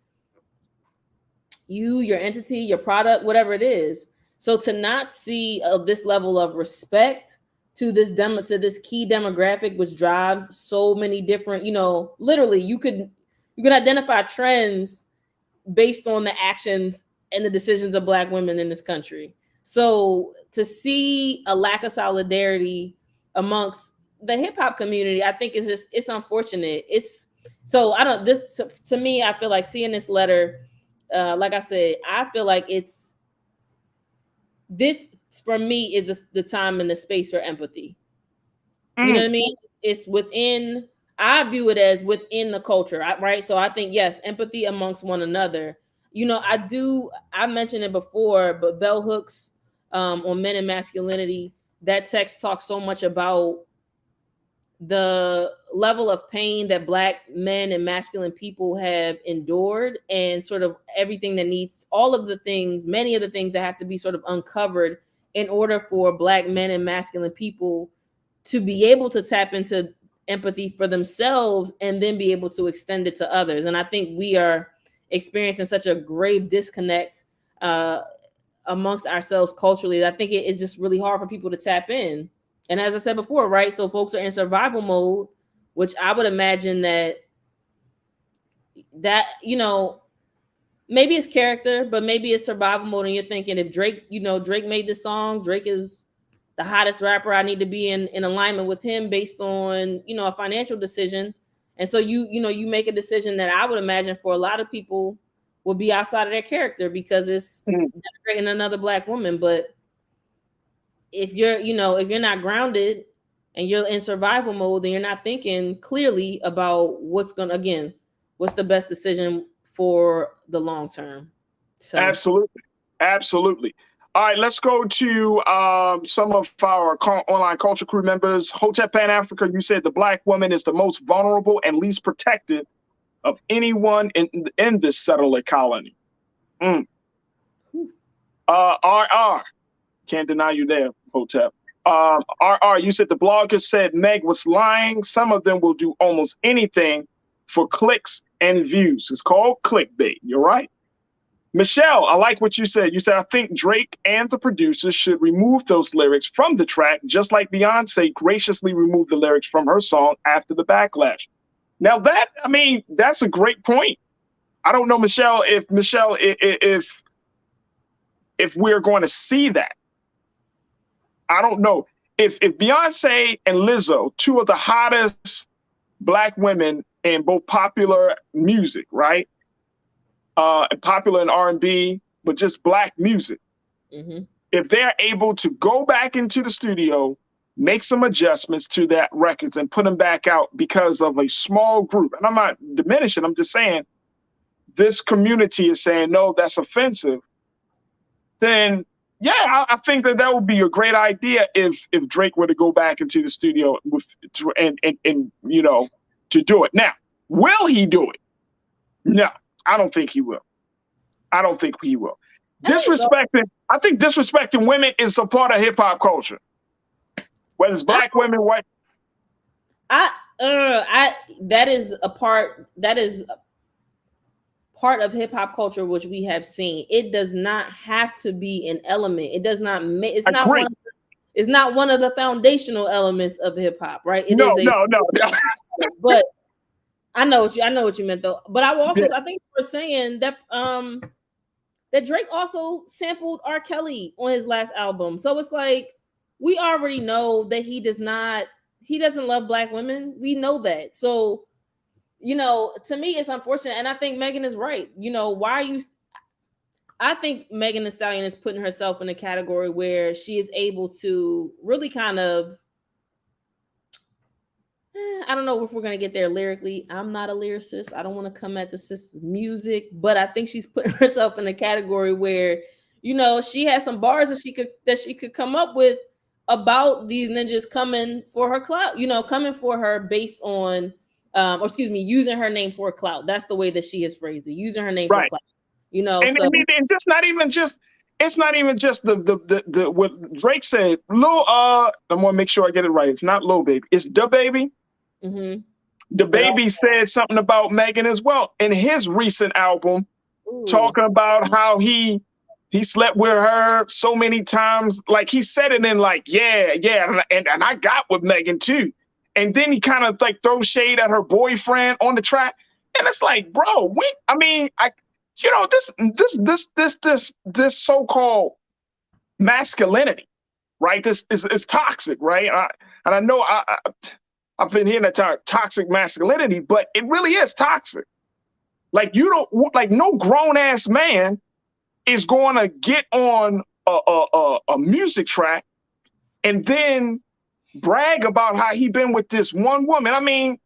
you, your entity, your product, whatever it is. So to not see this level of respect to this key demographic, which drives so many different, literally you can identify trends based on the actions and the decisions of Black women in this country. So to see a lack of solidarity amongst the hip hop community, I think it's unfortunate. To me, I feel like seeing this letter, like I said, I feel like this for me is the time and the space for empathy. You know what I mean? It's within, I view it as within the culture, right? So I think, yes, empathy amongst one another. I mentioned it before, but Bell Hooks on Men and Masculinity, that text talks so much about the level of pain that Black men and masculine people have endured, and sort of everything that needs, many of the things that have to be sort of uncovered in order for Black men and masculine people to be able to tap into empathy for themselves and then be able to extend it to others. And I think we are experiencing such a grave disconnect amongst ourselves culturally. I think it is just really hard for people to tap in. And as I said before, right, so folks are in survival mode, which I would imagine that maybe it's character, but maybe it's survival mode. And you're thinking, if Drake made this song, Drake is the hottest rapper, I need to be in alignment with him based on, a financial decision. And so you make a decision that I would imagine for a lot of people would be outside of their character because it's denigrating another Black woman. But if you're not grounded and you're in survival mode, then you're not thinking clearly about what's the best decision for the long term. So absolutely. Absolutely. All right, let's go to some of our online culture crew members. Hotep Pan Africa, you said the Black woman is the most vulnerable and least protected of anyone in this settler colony. RR, can't deny you there, Hotep. RR, you said the blogger said Meg was lying. Some of them will do almost anything for clicks and views. It's called clickbait. You're right. Michelle, I like what you said. You said, I think Drake and the producers should remove those lyrics from the track, just like Beyonce graciously removed the lyrics from her song after the backlash. Now that, I mean, that's a great point. I don't know, Michelle, if we're going to see that. I don't know. If Beyonce and Lizzo, two of the hottest Black women in both popular music, right? Popular in R&B, but just Black music. If they're able to go back into the studio, make some adjustments to that records and put them back out because of a small group, and I'm not diminishing, I'm just saying this community is saying, no, that's offensive, then yeah, I think that would be a great idea if Drake were to go back into the studio and you know, to do it. Now, will he do it? No. I don't think he will. I don't think he will. I think disrespecting women is a part of hip hop culture. Whether it's Black women, white. That is part of hip hop culture, which we have seen. It does not have to be an element. It does not make. It's not one of the foundational elements of hip hop, right? No. But I know what you meant though. But I will also, I think we're saying that that Drake also sampled R. Kelly on his last album. So it's like we already know that he doesn't love Black women. We know that. So, you know, to me, it's unfortunate. And I think Megan is right. You know, I think Megan Thee Stallion is putting herself in a category where she is able to really kind of, I don't know if we're going to get there lyrically. I'm not a lyricist. I don't want to come at the sister's music, but I think she's putting herself in a category where, you know, she has some bars that she could come up with about these ninjas coming for her clout, you know, coming for her based on, using her name for clout. That's the way that she has phrased it, using her name for clout, you know. And it's not even just the what Drake said. Lil, I want to make sure I get it right. It's not Lil Baby. It's Da Baby. The Baby said something about Megan as well in his recent album, talking about how he slept with her so many times. Like he said it in like, yeah, and I got with Megan too. And then he kind of like throws shade at her boyfriend on the track. And it's like, bro, this so-called masculinity, right? This is toxic, right? And I know I've been hearing that term, toxic masculinity, but it really is toxic. Like no grown ass man is going to get on a music track and then brag about how he been with this one woman. I mean,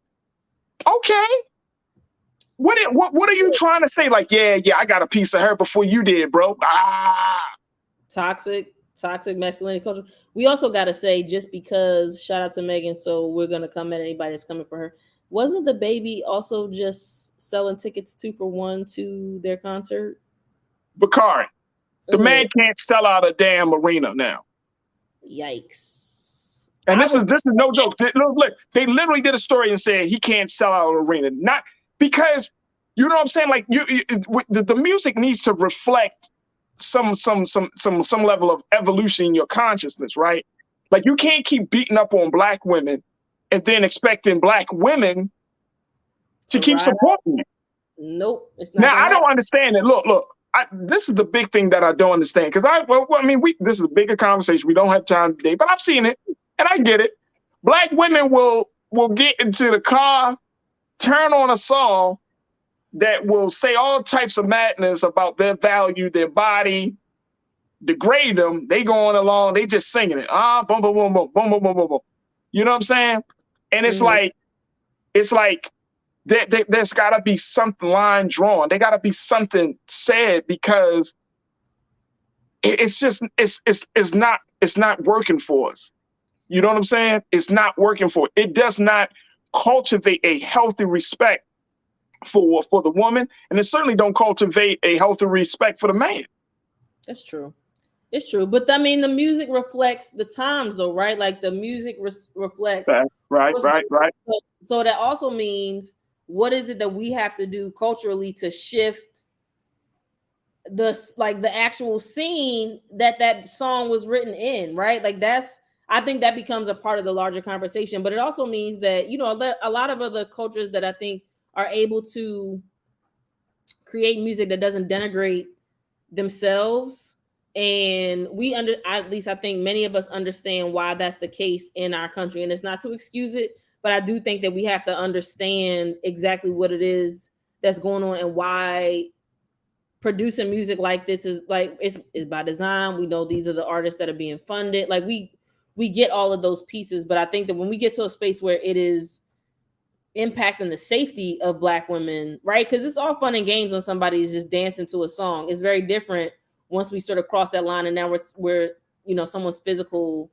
okay. What are you trying to say? Like, yeah, I got a piece of her before you did, bro. Toxic masculinity culture. We also got to say, just because, shout out to Megan, so we're going to come at anybody that's coming for her. Wasn't the Baby also just selling tickets 2 for 1 to their concert? Bakari, the man can't sell out a damn arena now. Yikes. And this is no joke. Look, they literally did a story and said he can't sell out an arena. Not because, you know what I'm saying? Like the music needs to reflect some level of evolution in your consciousness, right? Like you can't keep beating up on Black women and then expecting Black women to keep supporting you. Nope. It's not. Now I don't understand it. Look. This is the big thing that I don't understand, because this is a bigger conversation. We don't have time today, but I've seen it and I get it. Black women will get into the car, turn on a song that will say all types of madness about their value, their body, degrade them. They going along, they just singing it. Boom, boom, boom, boom, boom, boom, boom, boom, boom. You know what I'm saying? And it's like there's got to be something line drawn. There got to be something said, because it's not working for us. You know what I'm saying? It's not working for it. It does not cultivate a healthy respect for the woman, and it certainly don't cultivate a healthy respect for the man. That's true. It's true. But I mean, the music reflects the times, though, right? Like the music reflects. Right. So that also means, what is it that we have to do culturally to shift the actual scene that song was written in, right? Like I think that becomes a part of the larger conversation. But it also means that, you know, a lot of other cultures that I think are able to create music that doesn't denigrate themselves. And at least I think many of us understand why that's the case in our country. And it's not to excuse it, but I do think that we have to understand exactly what it is that's going on and why producing music like this is by design. We know these are the artists that are being funded. Like we get all of those pieces, but I think that when we get to a space where it is impacting the safety of Black women, right? Because it's all fun and games when somebody is just dancing to a song. It's very different once we sort of cross that line, and now we're you know, someone's physical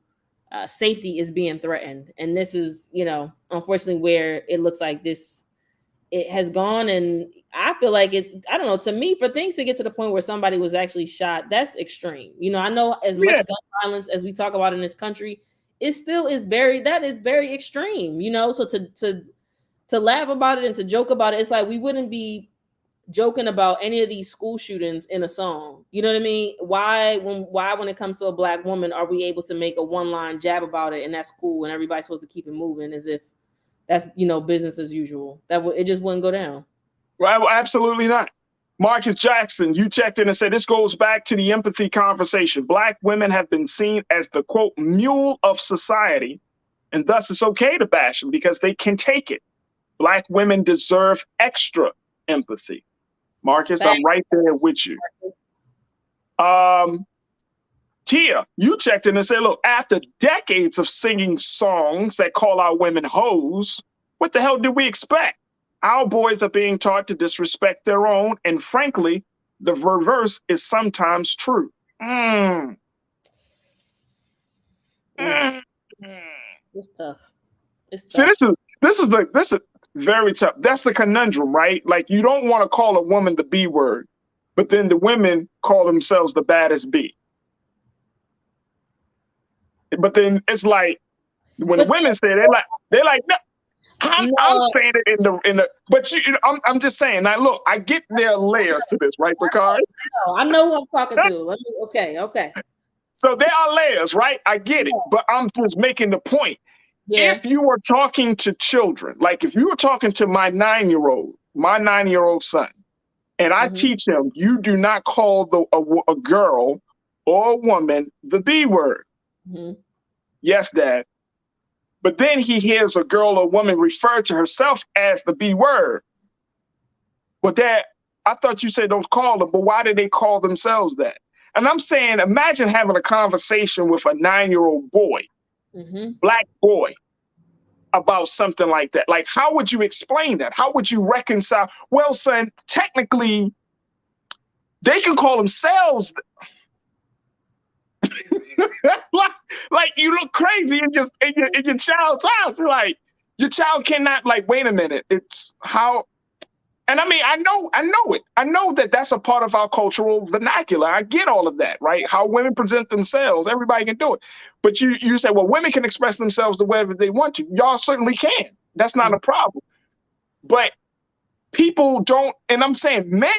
safety is being threatened. And this is, you know, unfortunately where it looks like it has gone. And I feel like I don't know, to me, for things to get to the point where somebody was actually shot, that's extreme. You know, I know as much gun violence as we talk about in this country, it still is very extreme, you know. So to laugh about it and to joke about it, it's like we wouldn't be joking about any of these school shootings in a song. You know what I mean? Why when it comes to a Black woman are we able to make a one-line jab about it and that's cool and everybody's supposed to keep it moving as if that's, you know, business as usual? It just wouldn't go down. Well, absolutely not. Marcus Jackson, you checked in and said this goes back to the empathy conversation. Black women have been seen as the, quote, mule of society, and thus it's okay to bash them because they can take it. Black women deserve extra empathy. Marcus, I'm right there with you. Tia, you checked in and said, look, after decades of singing songs that call our women hoes, what the hell did we expect? Our boys are being taught to disrespect their own, and frankly, the reverse is sometimes true. It's tough. See, this is very tough. That's the conundrum, right? Like, you don't want to call a woman the B word, but then the women call themselves the baddest B. But then it's like when the women say it, they're like, no, I'm saying it in the. But I'm just saying. Now, look, I get there are layers to this, right, Bakari? I know who I'm talking to. Okay. So there are layers, right? I get it, but I'm just making the point. Yeah. If you were talking to children, like if you were talking to my 9-year-old son, and I teach him, you do not call a girl or a woman the B word. Yes, Dad. But then he hears a girl or woman refer to herself as the B word. Well, Dad, I thought you said don't call them, but why did they call themselves that? And I'm saying, imagine having a conversation with a 9-year-old boy, Black boy, about something like that. Like, how would you explain that? How would you reconcile? Well, son, technically, they can call themselves. like you look crazy in your child's house. Like, your child cannot, like, wait a minute. It's how. And I mean, I know it. I know that that's a part of our cultural vernacular. I get all of that, right? How women present themselves. Everybody can do it. But you say, well, women can express themselves the way that they want to. Y'all certainly can. That's not a problem. But people don't, and I'm saying men,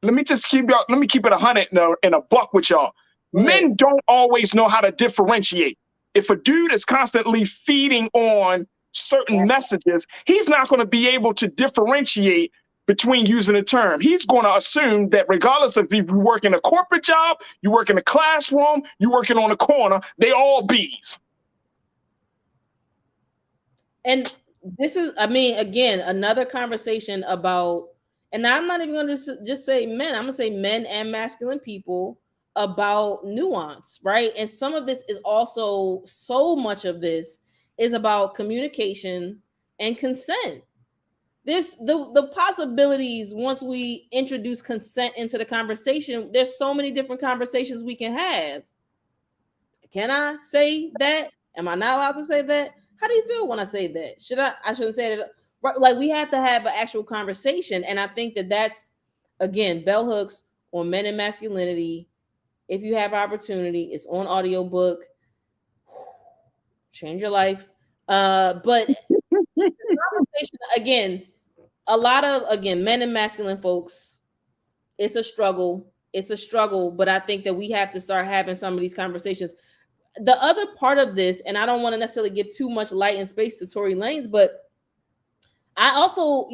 let me keep it 100 and a buck with y'all. Men don't always know how to differentiate. If a dude is constantly feeding on certain messages, he's not going to be able to differentiate between using a term. He's going to assume that regardless of if you work in a corporate job, you work in a classroom, you working on a corner, they all B's. And this is, I mean, again, another conversation about, and I'm not even going to just say men, I'm going to say men and masculine people, about nuance, right? And some of this is also, so much of this is about communication and consent. the possibilities once we introduce consent into the conversation. There's so many different conversations we can have. Can I say that? Am I not allowed to say that? How do you feel when I say that? I shouldn't say that. Like, we have to have an actual conversation. And I think that's, again, bell hooks on Men and Masculinity. If you have opportunity, it's on audiobook. Change your life. But the conversation, again, a lot of, men and masculine folks, it's a struggle. It's a struggle, but I think that we have to start having some of these conversations. The other part of this, and I don't want to necessarily give too much light and space to Tory Lanez, but I also,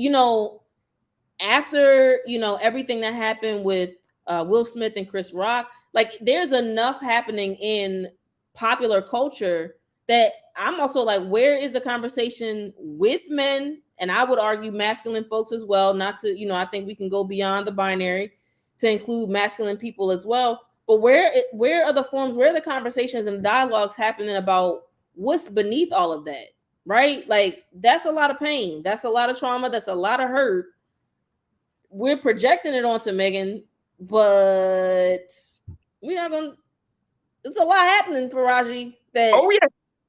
after, everything that happened with Will Smith and Chris Rock, like, there's enough happening in popular culture that I'm also like, where is the conversation with men? And I would argue masculine folks as well, not to, I think we can go beyond the binary to include masculine people as well. But where are the forms, where are the conversations and dialogues happening about what's beneath all of that, right? Like, that's a lot of pain. That's a lot of trauma. That's a lot of hurt. We're projecting it onto Megan, but we're not going to, there's a lot happening, Faraji, that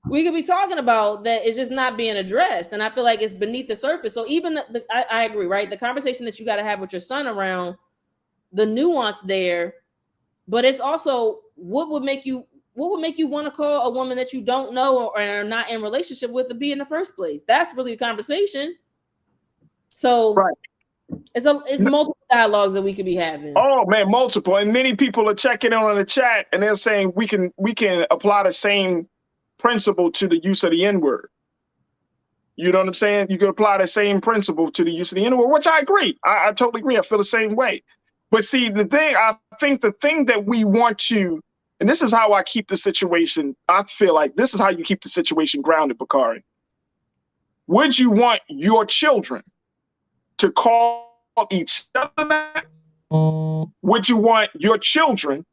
we could be talking about that is just not being addressed. And I feel like it's beneath the surface. So even I agree, right? The conversation that you got to have with your son around the nuance there, but it's also what would make you want to call a woman that you don't know or are not in relationship with to be in the first place? That's really the conversation. So it's multiple dialogues that we could be having. Oh man, multiple. And many people are checking in on the chat and they're saying we can apply the same principle to the use of the N-word. You know what I'm saying? You could apply the same principle to the use of the N-word, which I agree. I totally agree. I feel the same way. But see, I think the thing that we want to, and this is how I keep the situation, I feel like this is how you keep the situation grounded, Bakari. Would you want your children to call each other that? Would you want your children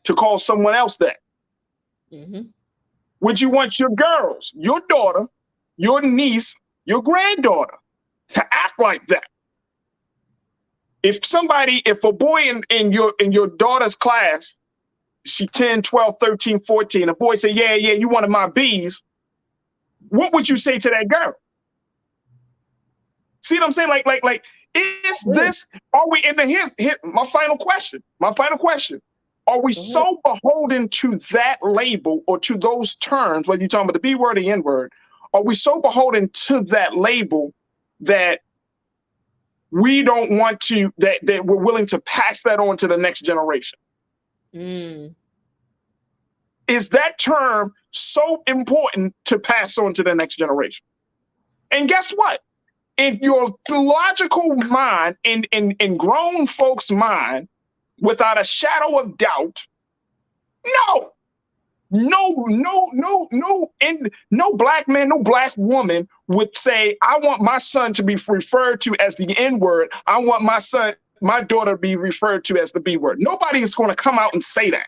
to call someone else that? Mm-hmm. Would you want your girls, your daughter, your niece, your granddaughter to act like that? If a boy in your daughter's class, she 10, 12, 13, 14, a boy say, yeah, you one of my B's, what would you say to that girl? See what I'm saying? Like, is this, are we in the, here's my final question. Are we so beholden to that label or to those terms, whether you're talking about the B word or the N word, are we so beholden to that label that we don't want to, that we're willing to pass that on to the next generation? Is that term so important to pass on to the next generation? And guess what? If your logical mind in grown folks' mind, without a shadow of doubt, no black man, no black woman would say, I want my son to be referred to as the N-word. I want my daughter to be referred to as the B word. Nobody is going to come out and say that.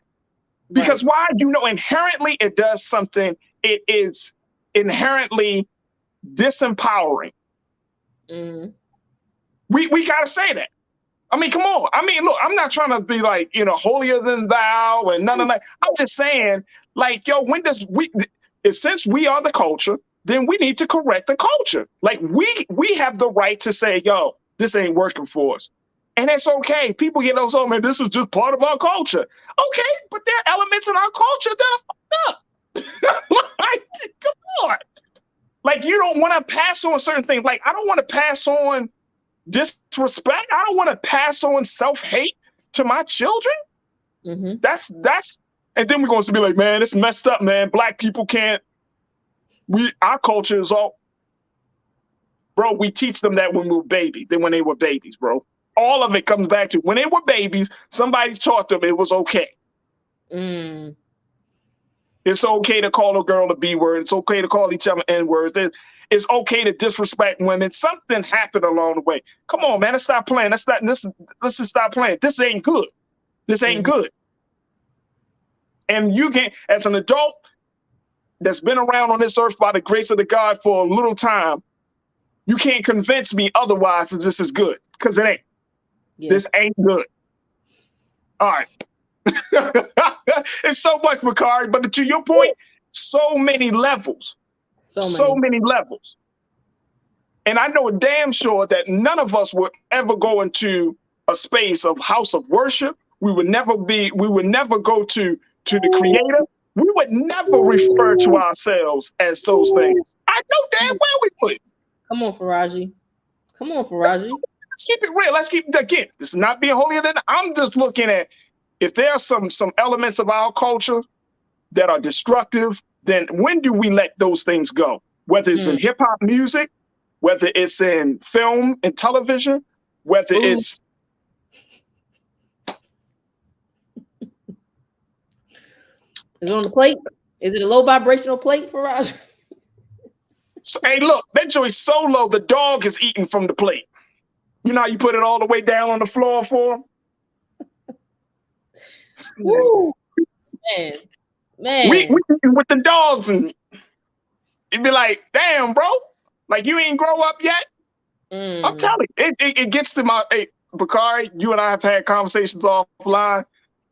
Because why? Inherently it does something. It is inherently disempowering. We got to say that. I mean, come on. I mean, look, I'm not trying to be like, holier than thou and none of that. I'm just saying, like, since we are the culture, then we need to correct the culture. Like, we have the right to say, yo, this ain't working for us. And it's okay. People get those, oh man, this is just part of our culture. Okay, but there are elements in our culture that are fucked up. Like, come on. Like, you don't want to pass on certain things. Like, I don't want to pass on disrespect. I don't want to pass on self-hate to my children. That's and then we're going to be like, man, it's messed up, man. Black people can't, our culture is all, bro, we teach them that when we were babies, when they were babies, bro. All of it comes back to when they were babies, somebody taught them it was okay. It's okay to call a girl a B word. It's okay to call each other N words. It's okay to disrespect women. Something happened along the way. Come on, man. Let's stop playing. Let's just stop playing. This ain't good. This ain't good. And you can, as an adult that's been around on this earth by the grace of the God for a little time, You can't convince me otherwise that this is good, because it ain't. Yeah. This ain't good. All right. It's so much, Makari, but to your point, so many levels. So many levels. And I know damn sure that none of us would ever go into a space of house of worship. We would never go to the Creator. We would never refer to ourselves as those things. I know damn well we would. Come on, Faraji. Let's keep it real. Let's keep, again, this is not being holier than, I'm just looking at, if there are some elements of our culture that are destructive, then when do we let those things go? Whether it's in hip hop music, whether it's in film and television, whether it's... Is it on the plate? Is it a low vibrational plate for Raj? So, hey, look, that joint's so low, the dog is eating from the plate. You know how you put it all the way down on the floor for him? Woo. Man. We with the dogs, and it'd be like, damn, bro, like you ain't grow up yet. I'm telling you, it gets to my, hey, Bakari, you and I have had conversations offline.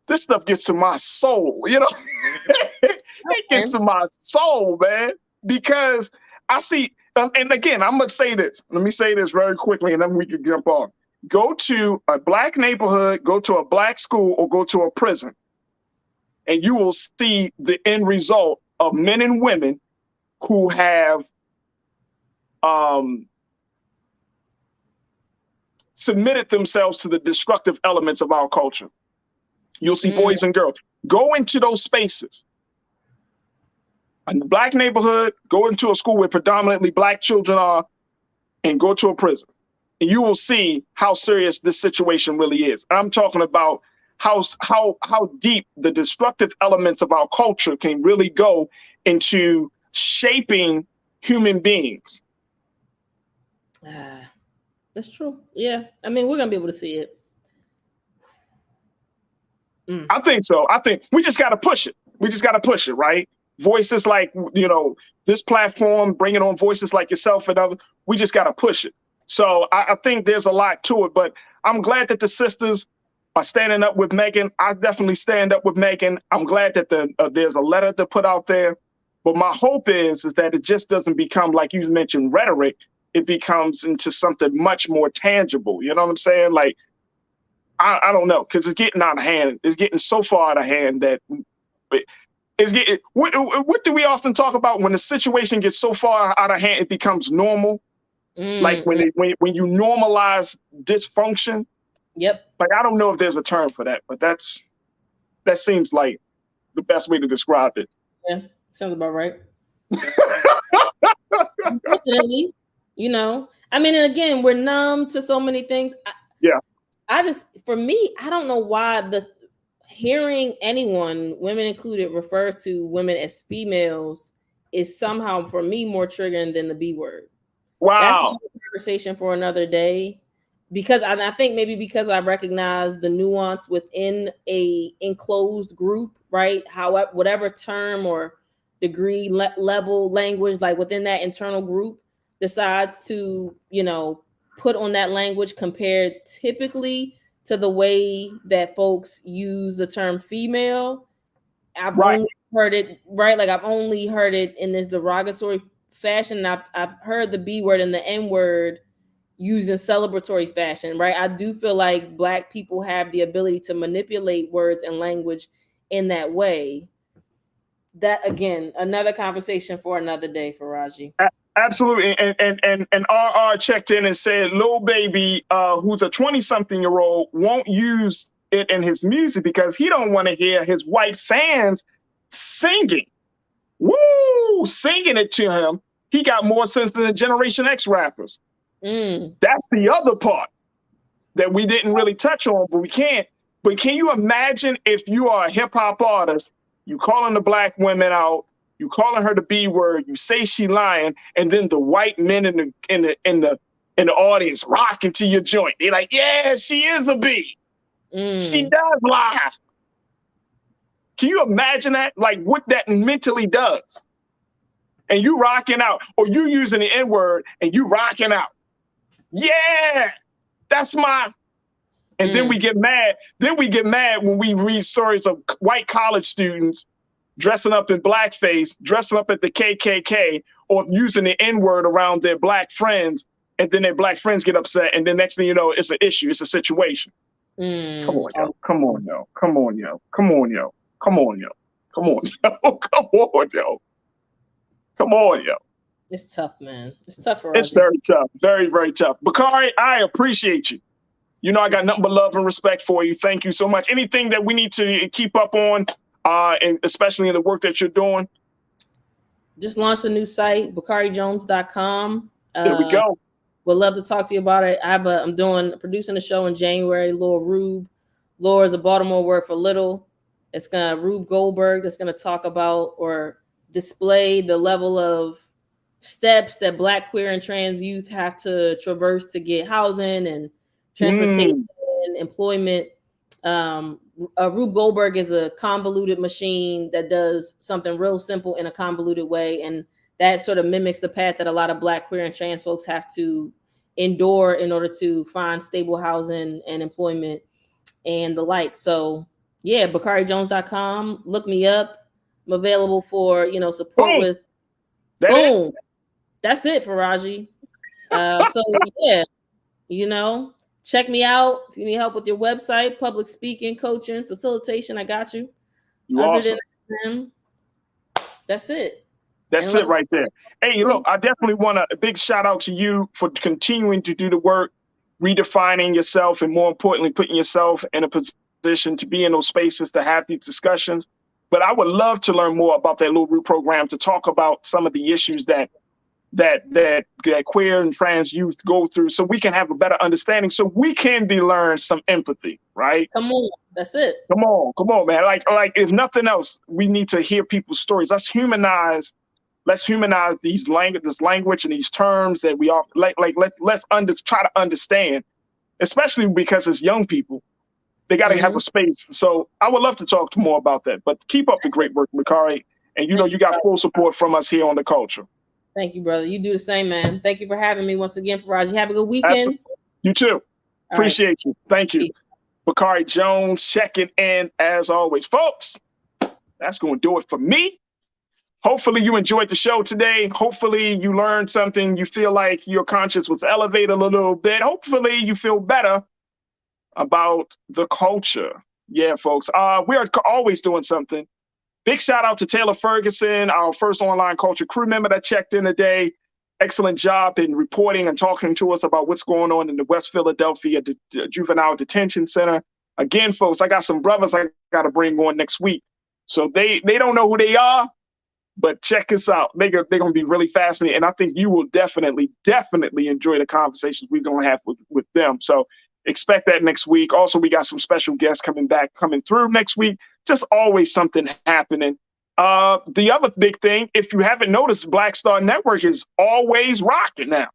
This stuff gets to my soul, you know? It gets to my soul, man, because I see, and again, I'm going to say this. Let me say this very quickly, and then we can jump on. Go to a Black neighborhood, go to a Black school, or go to a prison, and you will see the end result of men and women who have submitted themselves to the destructive elements of our culture. You'll see boys and girls. Go into those spaces. A Black neighborhood, go into a school where predominantly Black children are, and go to a prison. And you will see how serious this situation really is. I'm talking about how deep the destructive elements of our culture can really go into shaping human beings. That's true. Yeah. I mean, we're going to be able to see it. I think so. I think we just got to push it. We just got to push it, right? Voices like, you know, this platform, bringing on voices like yourself and others, we just got to push it. So I think there's a lot to it, but I'm glad that the sisters are standing up with Megan. I definitely stand up with Megan. I'm glad that there's a letter to put out there. But my hope is that it just doesn't become, like you mentioned, rhetoric. It becomes into something much more tangible. You know what I'm saying? Like, I don't know, because it's getting out of hand. It's getting so far out of hand that it's getting. What do we often talk about when the situation gets so far out of hand? It becomes normal. Like when you normalize dysfunction. Yep. Like, I don't know if there's a term for that, but that seems like the best way to describe it. Yeah, sounds about right. Unfortunately, you know, I mean, and again, we're numb to so many things. For me, I don't know why hearing anyone, women included, refer to women as females is somehow, for me, more triggering than the B word. Wow. That's a conversation for another day, because I think maybe because I recognize the nuance within a enclosed group, right? However, whatever term or degree level language, like within that internal group decides to, you know, put on that language compared typically to the way that folks use the term female. I've only heard it, right? Like, I've only heard it in this derogatory fashion. I've heard the B word and the N word used in celebratory fashion, right? I do feel like Black people have the ability to manipulate words and language in that way. That, again, another conversation for another day, Faraji. Absolutely. And RR checked in and said, Lil Baby, who's a 20-something-year-old, won't use it in his music because he don't want to hear his white fans singing. Woo! Singing it to him. He got more sense than the Generation X rappers. That's the other part that we didn't really touch on, but we can't. But can you imagine if you are a hip-hop artist, you calling the Black women out, you calling her the B word, you say she lying, and then the white men in the audience rocking to your joint. They're like, yeah, she is a B. She does lie. Can you imagine that? Like, what that mentally does? and you rocking out, or you using the N-word and you rocking out. Yeah, that's my. And then we get mad. Then we get mad when we read stories of white college students dressing up in blackface, dressing up at the KKK, or using the N-word around their black friends, and then their black friends get upset, and then next thing you know, it's an issue, it's a situation. Come on, yo. Come on, yo. Come on, yo. Come on, yo. Come on, yo. Come on, yo. Come on, yo. Come on, yo. It's tough, man. It's tough for It's very tough. Very, very tough. Bakari, I appreciate you. You know I got nothing but love and respect for you. Thank you so much. Anything that we need to keep up on, and especially in the work that you're doing? Just launched a new site, BakariJones.com. There we go. Would love to talk to you about it. I'm producing a show in January. Laura Rube. Laura is a Baltimore word for little. It's Rube Goldberg that's gonna talk about or display the level of steps that Black, queer, and trans youth have to traverse to get housing and transportation and employment. Rube Goldberg is a convoluted machine that does something real simple in a convoluted way, and that sort of mimics the path that a lot of Black, queer, and trans folks have to endure in order to find stable housing and employment and the like. So yeah, BakariJones.com. Look me up. I'm available for support with. Boom. That's it, Faraji. So yeah, check me out if you need help with your website, public speaking, coaching, facilitation. I got you. Awesome. That's it. That's it right there. Hey, look, I definitely want a big shout out to you for continuing to do the work, redefining yourself, and more importantly, putting yourself in a position to be in those spaces to have these discussions. But I would love to learn more about that Little Root program, to talk about some of the issues that queer and trans youth go through, so we can have a better understanding, so we can learn some empathy, right? Come on, that's it. Come on, man. Like if nothing else, we need to hear people's stories. Let's humanize this language and these terms that we all let's try to understand, especially because it's young people. They got to have a space. So I would love to talk more about that. But keep up the great work, Bakari. And you got full support from us here on The Culture. Thank you, brother. You do the same, man. Thank you for having me once again, Faraji. Have a good weekend. Absolutely. You too. Appreciate you. Thank you. Peace. Bakari Jones checking in as always. Folks, that's going to do it for me. Hopefully you enjoyed the show today. Hopefully you learned something. You feel like your conscience was elevated a little bit. Hopefully you feel better about the culture. Yeah, folks. We are always doing something. Big shout out to Taylor Ferguson, our first online culture crew member that checked in today. Excellent job in reporting and talking to us about what's going on in the West Philadelphia Juvenile Detention Center. Again, folks, I got some brothers I got to bring on next week. So they don't know who they are, but check us out. They're going to be really fascinating. And I think you will definitely enjoy the conversations we're going to have with them. So expect that next week. Also, we got some special guests coming through next week. Just always something happening. The other big thing, if you haven't noticed, Black Star Network is always rocking now.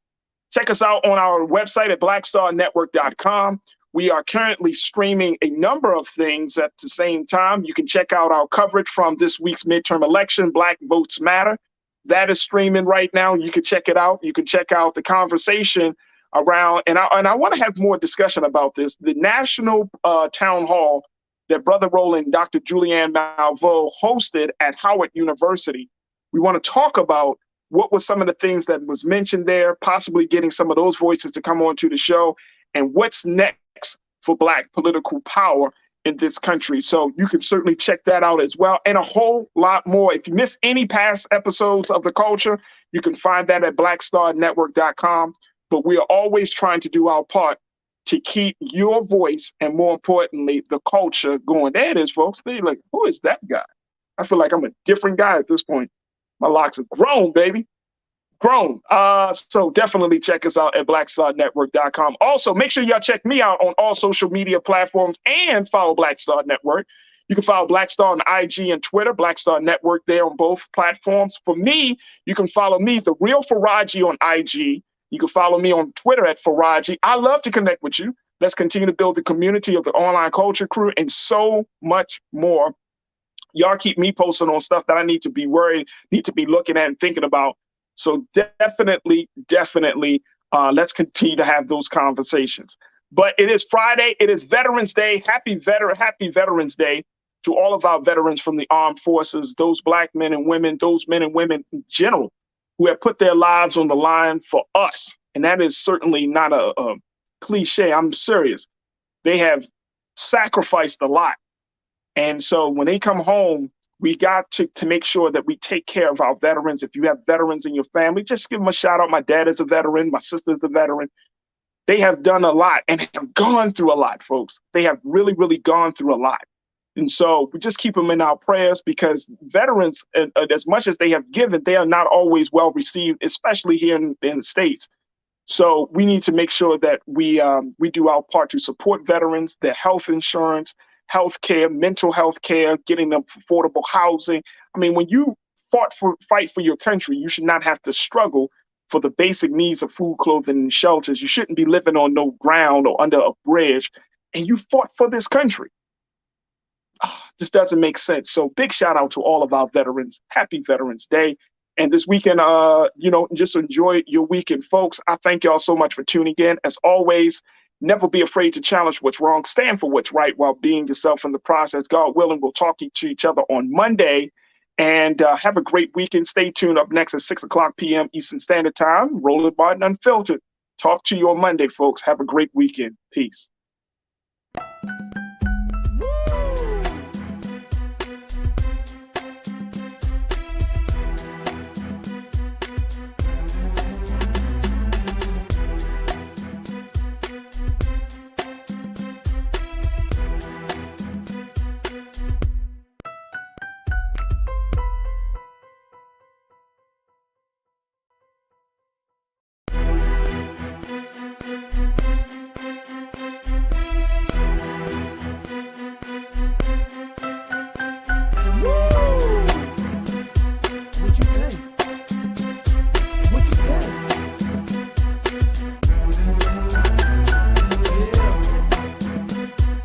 Check us out on our website at blackstarnetwork.com. We are currently streaming a number of things at the same time. You can check out our coverage from this week's midterm election, Black Votes Matter. That is streaming right now. You can check it out. You can check out the conversation around, and I want to have more discussion about this. The national town hall that Brother Roland, Dr. Julianne Malveaux hosted at Howard University. We want to talk about what was some of the things that was mentioned there, possibly getting some of those voices to come on to the show, and what's next for Black political power in this country. So you can certainly check that out as well, and a whole lot more. If you miss any past episodes of The Culture, you can find that at blackstarnetwork.com. But we are always trying to do our part to keep your voice and, more importantly, the culture going. There it is, folks. They're like, who is that guy? I feel like I'm a different guy at this point. My locks have grown, baby. Grown. So definitely check us out at blackstarnetwork.com. Also, make sure y'all check me out on all social media platforms and follow Black Star Network. You can follow Black Star on IG and Twitter, Black Star Network there on both platforms. For me, you can follow me, The Real Faraji, on IG. You can follow me on Twitter at Faraji. I love to connect with you. Let's continue to build the community of the online culture crew and so much more. Y'all keep me posted on stuff that I need to be worried, need to be looking at and thinking about. So definitely, let's continue to have those conversations. But it is Friday. It is Veterans Day. Happy Veterans Day to all of our veterans from the armed forces, those Black men and women, those men and women in general who have put their lives on the line for us. And that is certainly not a cliche. I'm serious. They have sacrificed a lot. And so when they come home, we got to make sure that we take care of our veterans. If you have veterans in your family, just give them a shout out. My dad is a veteran. My sister is a veteran. They have done a lot and have gone through a lot, folks. They have really, really gone through a lot. And so we just keep them in our prayers, because veterans, as much as they have given, they are not always well received, especially here in the States. So we need to make sure that we do our part to support veterans, their health insurance, health care, mental health care, getting them affordable housing. I mean, when you fight for your country, you should not have to struggle for the basic needs of food, clothing, and shelters. You shouldn't be living on no ground or under a bridge, and you fought for this country. This doesn't make sense. So big shout out to all of our veterans. Happy Veterans Day. And this weekend, just enjoy your weekend, folks. I thank y'all so much for tuning in. As always, never be afraid to challenge what's wrong. Stand for what's right while being yourself in the process. God willing, we'll talk to each other on Monday. And have a great weekend. Stay tuned. Up next at 6:00 p.m. Eastern Standard Time. Roland Barton Unfiltered. Talk to you on Monday, folks. Have a great weekend. Peace.